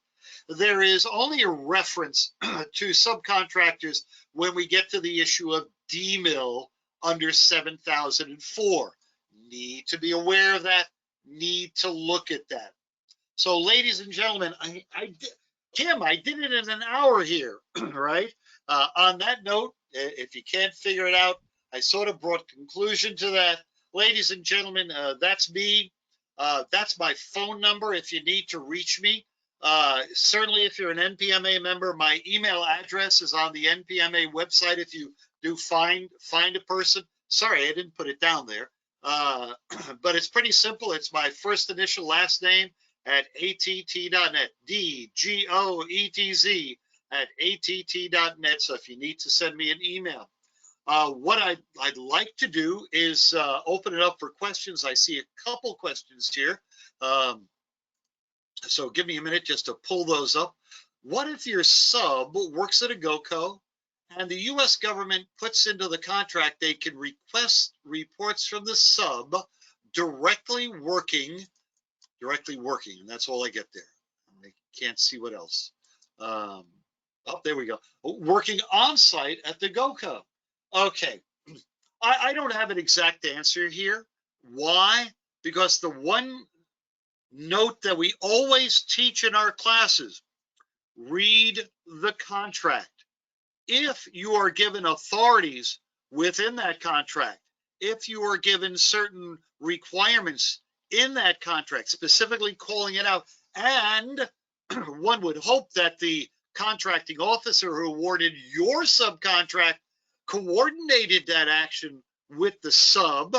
there is only a reference to subcontractors when we get to the issue of DMIL under 7004. Need to be aware of that. Need to look at that. So, ladies and gentlemen, Kim, I did it in an hour here, right? On that note, if you can't figure it out, I sort of brought conclusion to that. Ladies and gentlemen, that's me. That's my phone number if you need to reach me. Certainly, if you're an NPMA member, my email address is on the NPMA website. If you do find a person, sorry, I didn't put it down there. But it's pretty simple. It's my first initial last name at att.net, DGOETZ at att.net. So if you need to send me an email. What I'd like to do is open it up for questions. I see a couple questions here. So give me a minute just to pull those up. What if your sub works at a GoCo and the U.S. government puts into the contract they can request reports from the sub directly working, and that's all I get there. I can't see what else. Oh, there we go. Working on site at the GoCo. Okay, I don't have an exact answer here. Why? Because the one note that we always teach in our classes, read the contract. If you are given authorities within that contract, if you are given certain requirements in that contract, specifically calling it out, and one would hope that the contracting officer who awarded your subcontract coordinated that action with the sub,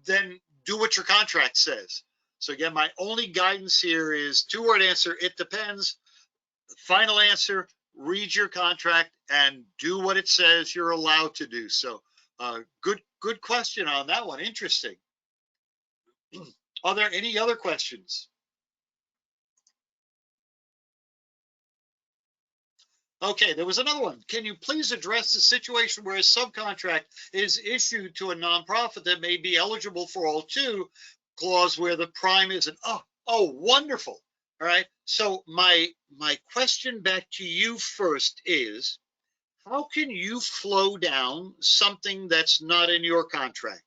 then do what your contract says. So again, my only guidance here is two-word answer, it depends. Final answer, read your contract and do what it says you're allowed to do. So good question on that one. Interesting. Are there any other questions? Okay, there was another one. Can you please address the situation where a subcontract is issued to a nonprofit that may be eligible for all two clause where the prime isn't? Oh, wonderful. All right. So my question back to you first is, how can you flow down something that's not in your contract?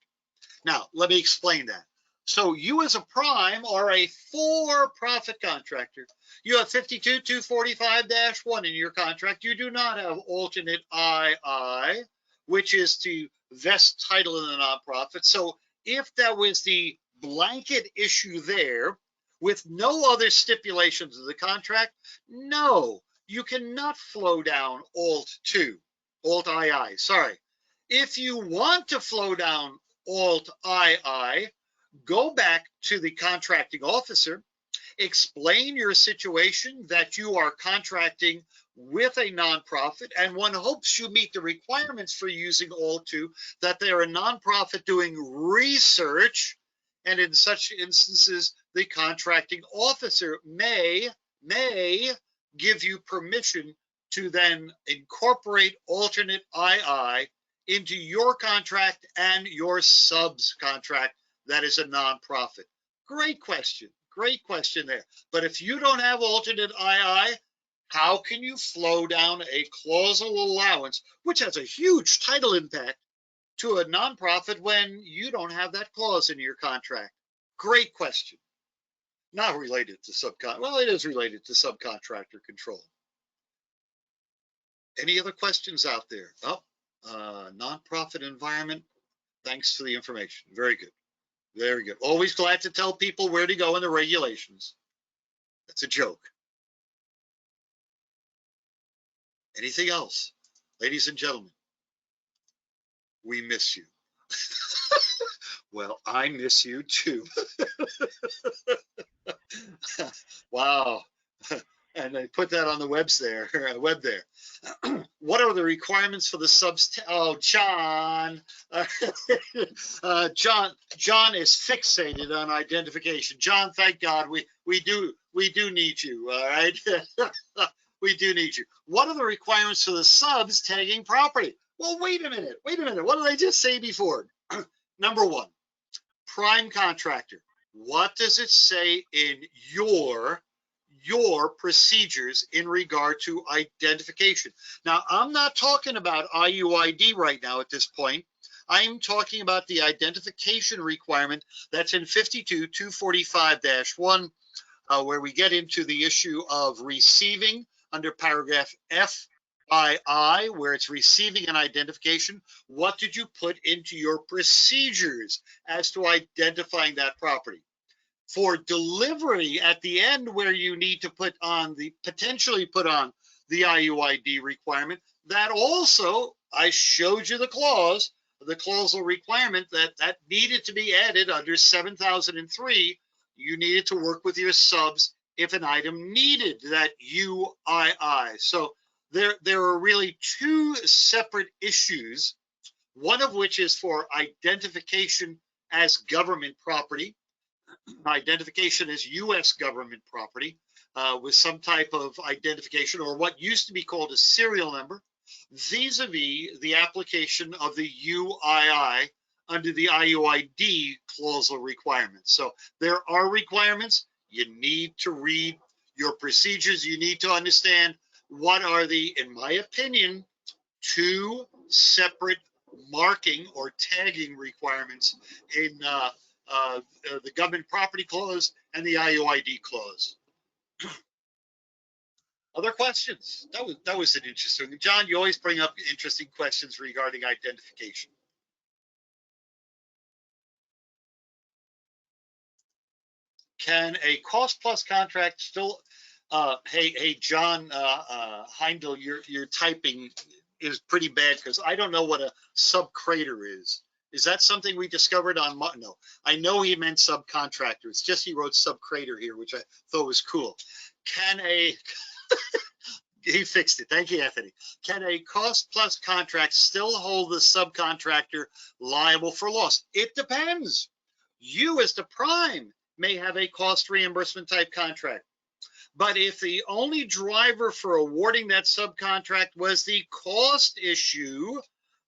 Now, let me explain that. So you as a prime are a for-profit contractor. You have 52-245-1 in your contract. You do not have alternate II, which is to vest title in the nonprofit. So if that was the blanket issue there with no other stipulations of the contract, no, you cannot flow down alt II. Sorry. If you want to flow down alt II, go back to the contracting officer, explain your situation that you are contracting with a nonprofit, and one hopes you meet the requirements for using alt II, that they're a nonprofit doing research, and in such instances, the contracting officer may give you permission to then incorporate alternate II into your contract and your subs contract that is a nonprofit. Great question. Great question there. But if you don't have alternate II, how can you flow down a clausal allowance, which has a huge title impact, to a nonprofit when you don't have that clause in your contract? Great question. Not related to well, it is related to subcontractor control. Any other questions out there? Oh, nonprofit environment. Thanks for the information. Very good. Very good. Always glad to tell people where to go in the regulations. That's a joke. Anything else? Ladies and gentlemen, we miss you. Well, I miss you too. Wow. And they put that on the web there. What are the requirements for the subs? Oh, John. John is fixated on identification. John, thank God we do need you. All right. We do need you. What are the requirements for the subs tagging property? Well, wait a minute. What did I just say before? Number one, prime contractor. What does it say in your procedures in regard to identification? Now, I'm not talking about IUID right now at this point. I'm talking about the identification requirement that's in 52-245-1, where we get into the issue of receiving under paragraph FII, where it's receiving an identification. What did you put into your procedures as to identifying that property? For delivery at the end, where you need to potentially put on the IUID requirement, that also, I showed you the clausal requirement that needed to be added under 7003. You needed to work with your subs if an item needed that UII. So there are really two separate issues, one of which is for identification as government property, identification as U.S. government property with some type of identification, or what used to be called a serial number, vis-a-vis the application of the UII under the IUID clausal requirements. So there are requirements. You need to read your procedures. You need to understand what are the, in my opinion, two separate marking or tagging requirements in the government property clause and the IUID clause. Other questions? That was an interesting. John, you always bring up interesting questions regarding identification. Can a cost plus contract still? Hey, John Heindel, your typing is pretty bad because I don't know what a subcrater is. Is that something we discovered on? No, I know he meant subcontractor. It's just he wrote subcrater here, which I thought was cool. Can a he fixed it. Thank you, Anthony. Can a cost plus contract still hold the subcontractor liable for loss? It depends. You as the prime may have a cost reimbursement type contract. But if the only driver for awarding that subcontract was the cost issue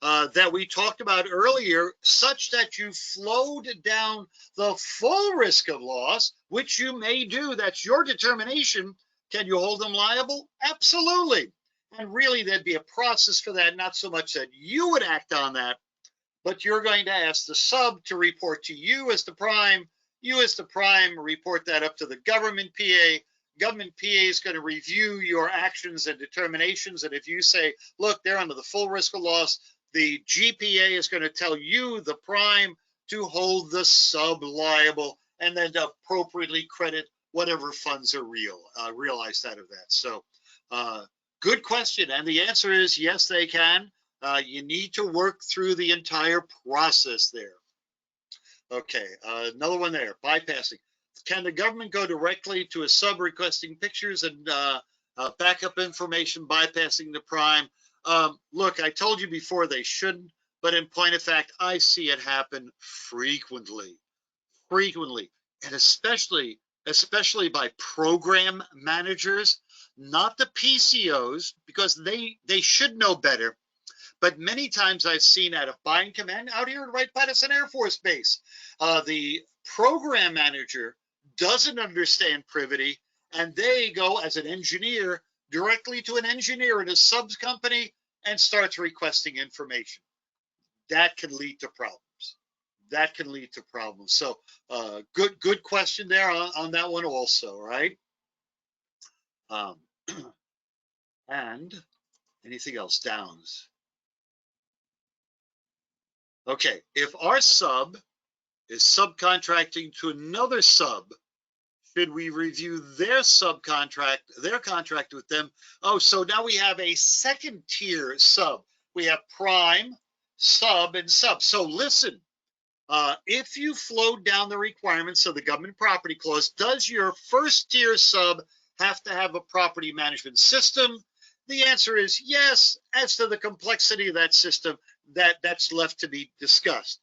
that we talked about earlier, such that you flowed down the full risk of loss, which you may do, that's your determination, can you hold them liable? Absolutely. And really, there'd be a process for that, not so much that you would act on that, but you're going to ask the sub to report to you as the prime. You as the prime report that up to the government PA. Government PA is going to review your actions and determinations. And if you say, look, they're under the full risk of loss, the GPA is going to tell you, the prime, to hold the sub liable and then to appropriately credit whatever funds are realized out of that. So good question. And the answer is yes, they can. You need to work through the entire process there. Okay, another one there, bypassing. Can the government go directly to a sub requesting pictures and backup information, bypassing the prime? Look, I told you before they shouldn't, but in point of fact, I see it happen frequently, and especially by program managers, not the PCOs, because they should know better. But many times I've seen out of Buying Command out here at Wright-Patterson Air Force Base, the program manager doesn't understand privity, and they go as an engineer directly to an engineer in a subs company and starts requesting information. That can lead to problems. That can lead to problems. So good question there on that one also, right? And anything else? Downs. Okay, if our sub is subcontracting to another sub, should we review their contract with them? Oh, so now we have a second tier sub. We have prime, sub, and sub. So listen, if you flow down the requirements of the government property clause, does your first tier sub have to have a property management system? The answer is yes. As to the complexity of that system, that's left to be discussed.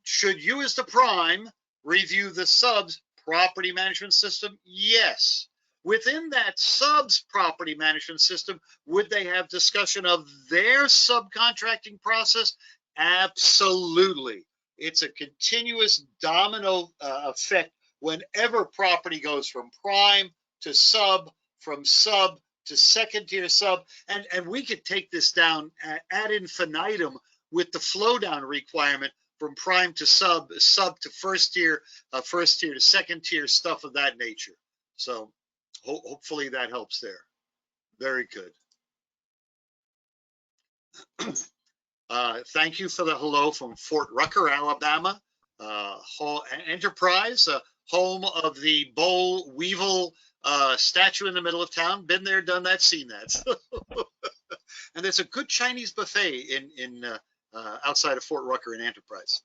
Should you, as the prime, review the sub's property management system? Yes. Within that sub's property management system, would they have discussion of their subcontracting process? Absolutely. It's a continuous domino effect whenever property goes from prime to sub, from sub to second tier sub, and we could take this down ad infinitum with the flow down requirement from prime to sub, sub to first tier to second tier, stuff of that nature. So hopefully that helps there. Very good. Thank you for the hello from Fort Rucker, Alabama. Enterprise, home of the Boll Weevil statue in the middle of town. Been there, done that, seen that. And there's a good Chinese buffet in outside of Fort Rucker in Enterprise.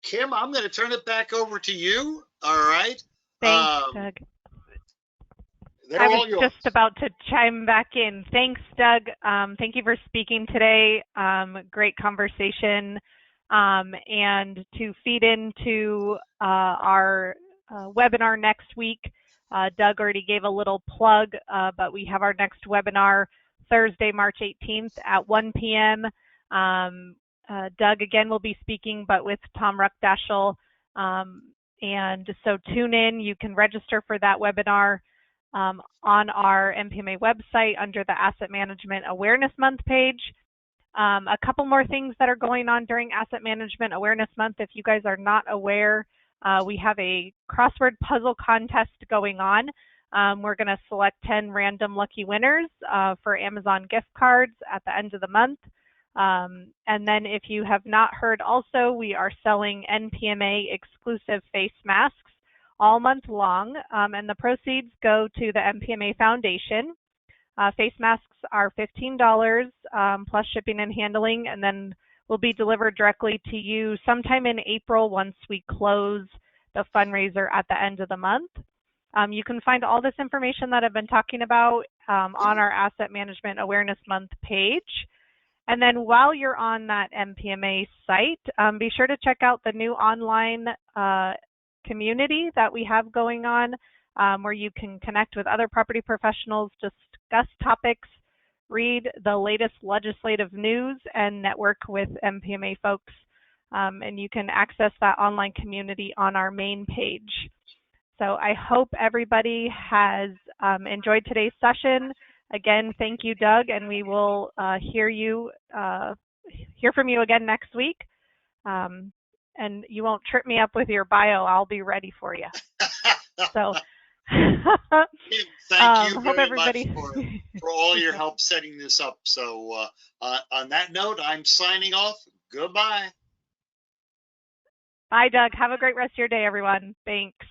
Kim, I'm going to turn it back over to you. All right. Thanks, Doug. I was just about to chime back in. Thanks, Doug. Thank you for speaking today. Great conversation. And to feed into our webinar next week, Doug already gave a little plug, but we have our next webinar Thursday, March 18th at 1 p.m. Doug again will be speaking, but with Tom Ruckdaschel. And so tune in. You can register for that webinar on our MPMA website under the Asset Management Awareness Month page. A couple more things that are going on during Asset Management Awareness Month. If you guys are not aware, we have a crossword puzzle contest going on. We're going to select 10 random lucky winners for Amazon gift cards at the end of the month. And then if you have not heard also, we are selling NPMA exclusive face masks all month long, and the proceeds go to the NPMA Foundation. Face masks are $15 plus shipping and handling, and then will be delivered directly to you sometime in April once we close the fundraiser at the end of the month. You can find all this information that I've been talking about on our Asset Management Awareness Month page. And then while you're on that MPMA site, be sure to check out the new online community that we have going on, where you can connect with other property professionals, discuss topics, read the latest legislative news, and network with MPMA folks. And you can access that online community on our main page. So I hope everybody has enjoyed today's session. Again, thank you, Doug, and we will hear from you again next week. And you won't trip me up with your bio. I'll be ready for you. So thank you very much for all your help setting this up. So on that note, I'm signing off. Goodbye. Bye, Doug. Have a great rest of your day, everyone. Thanks.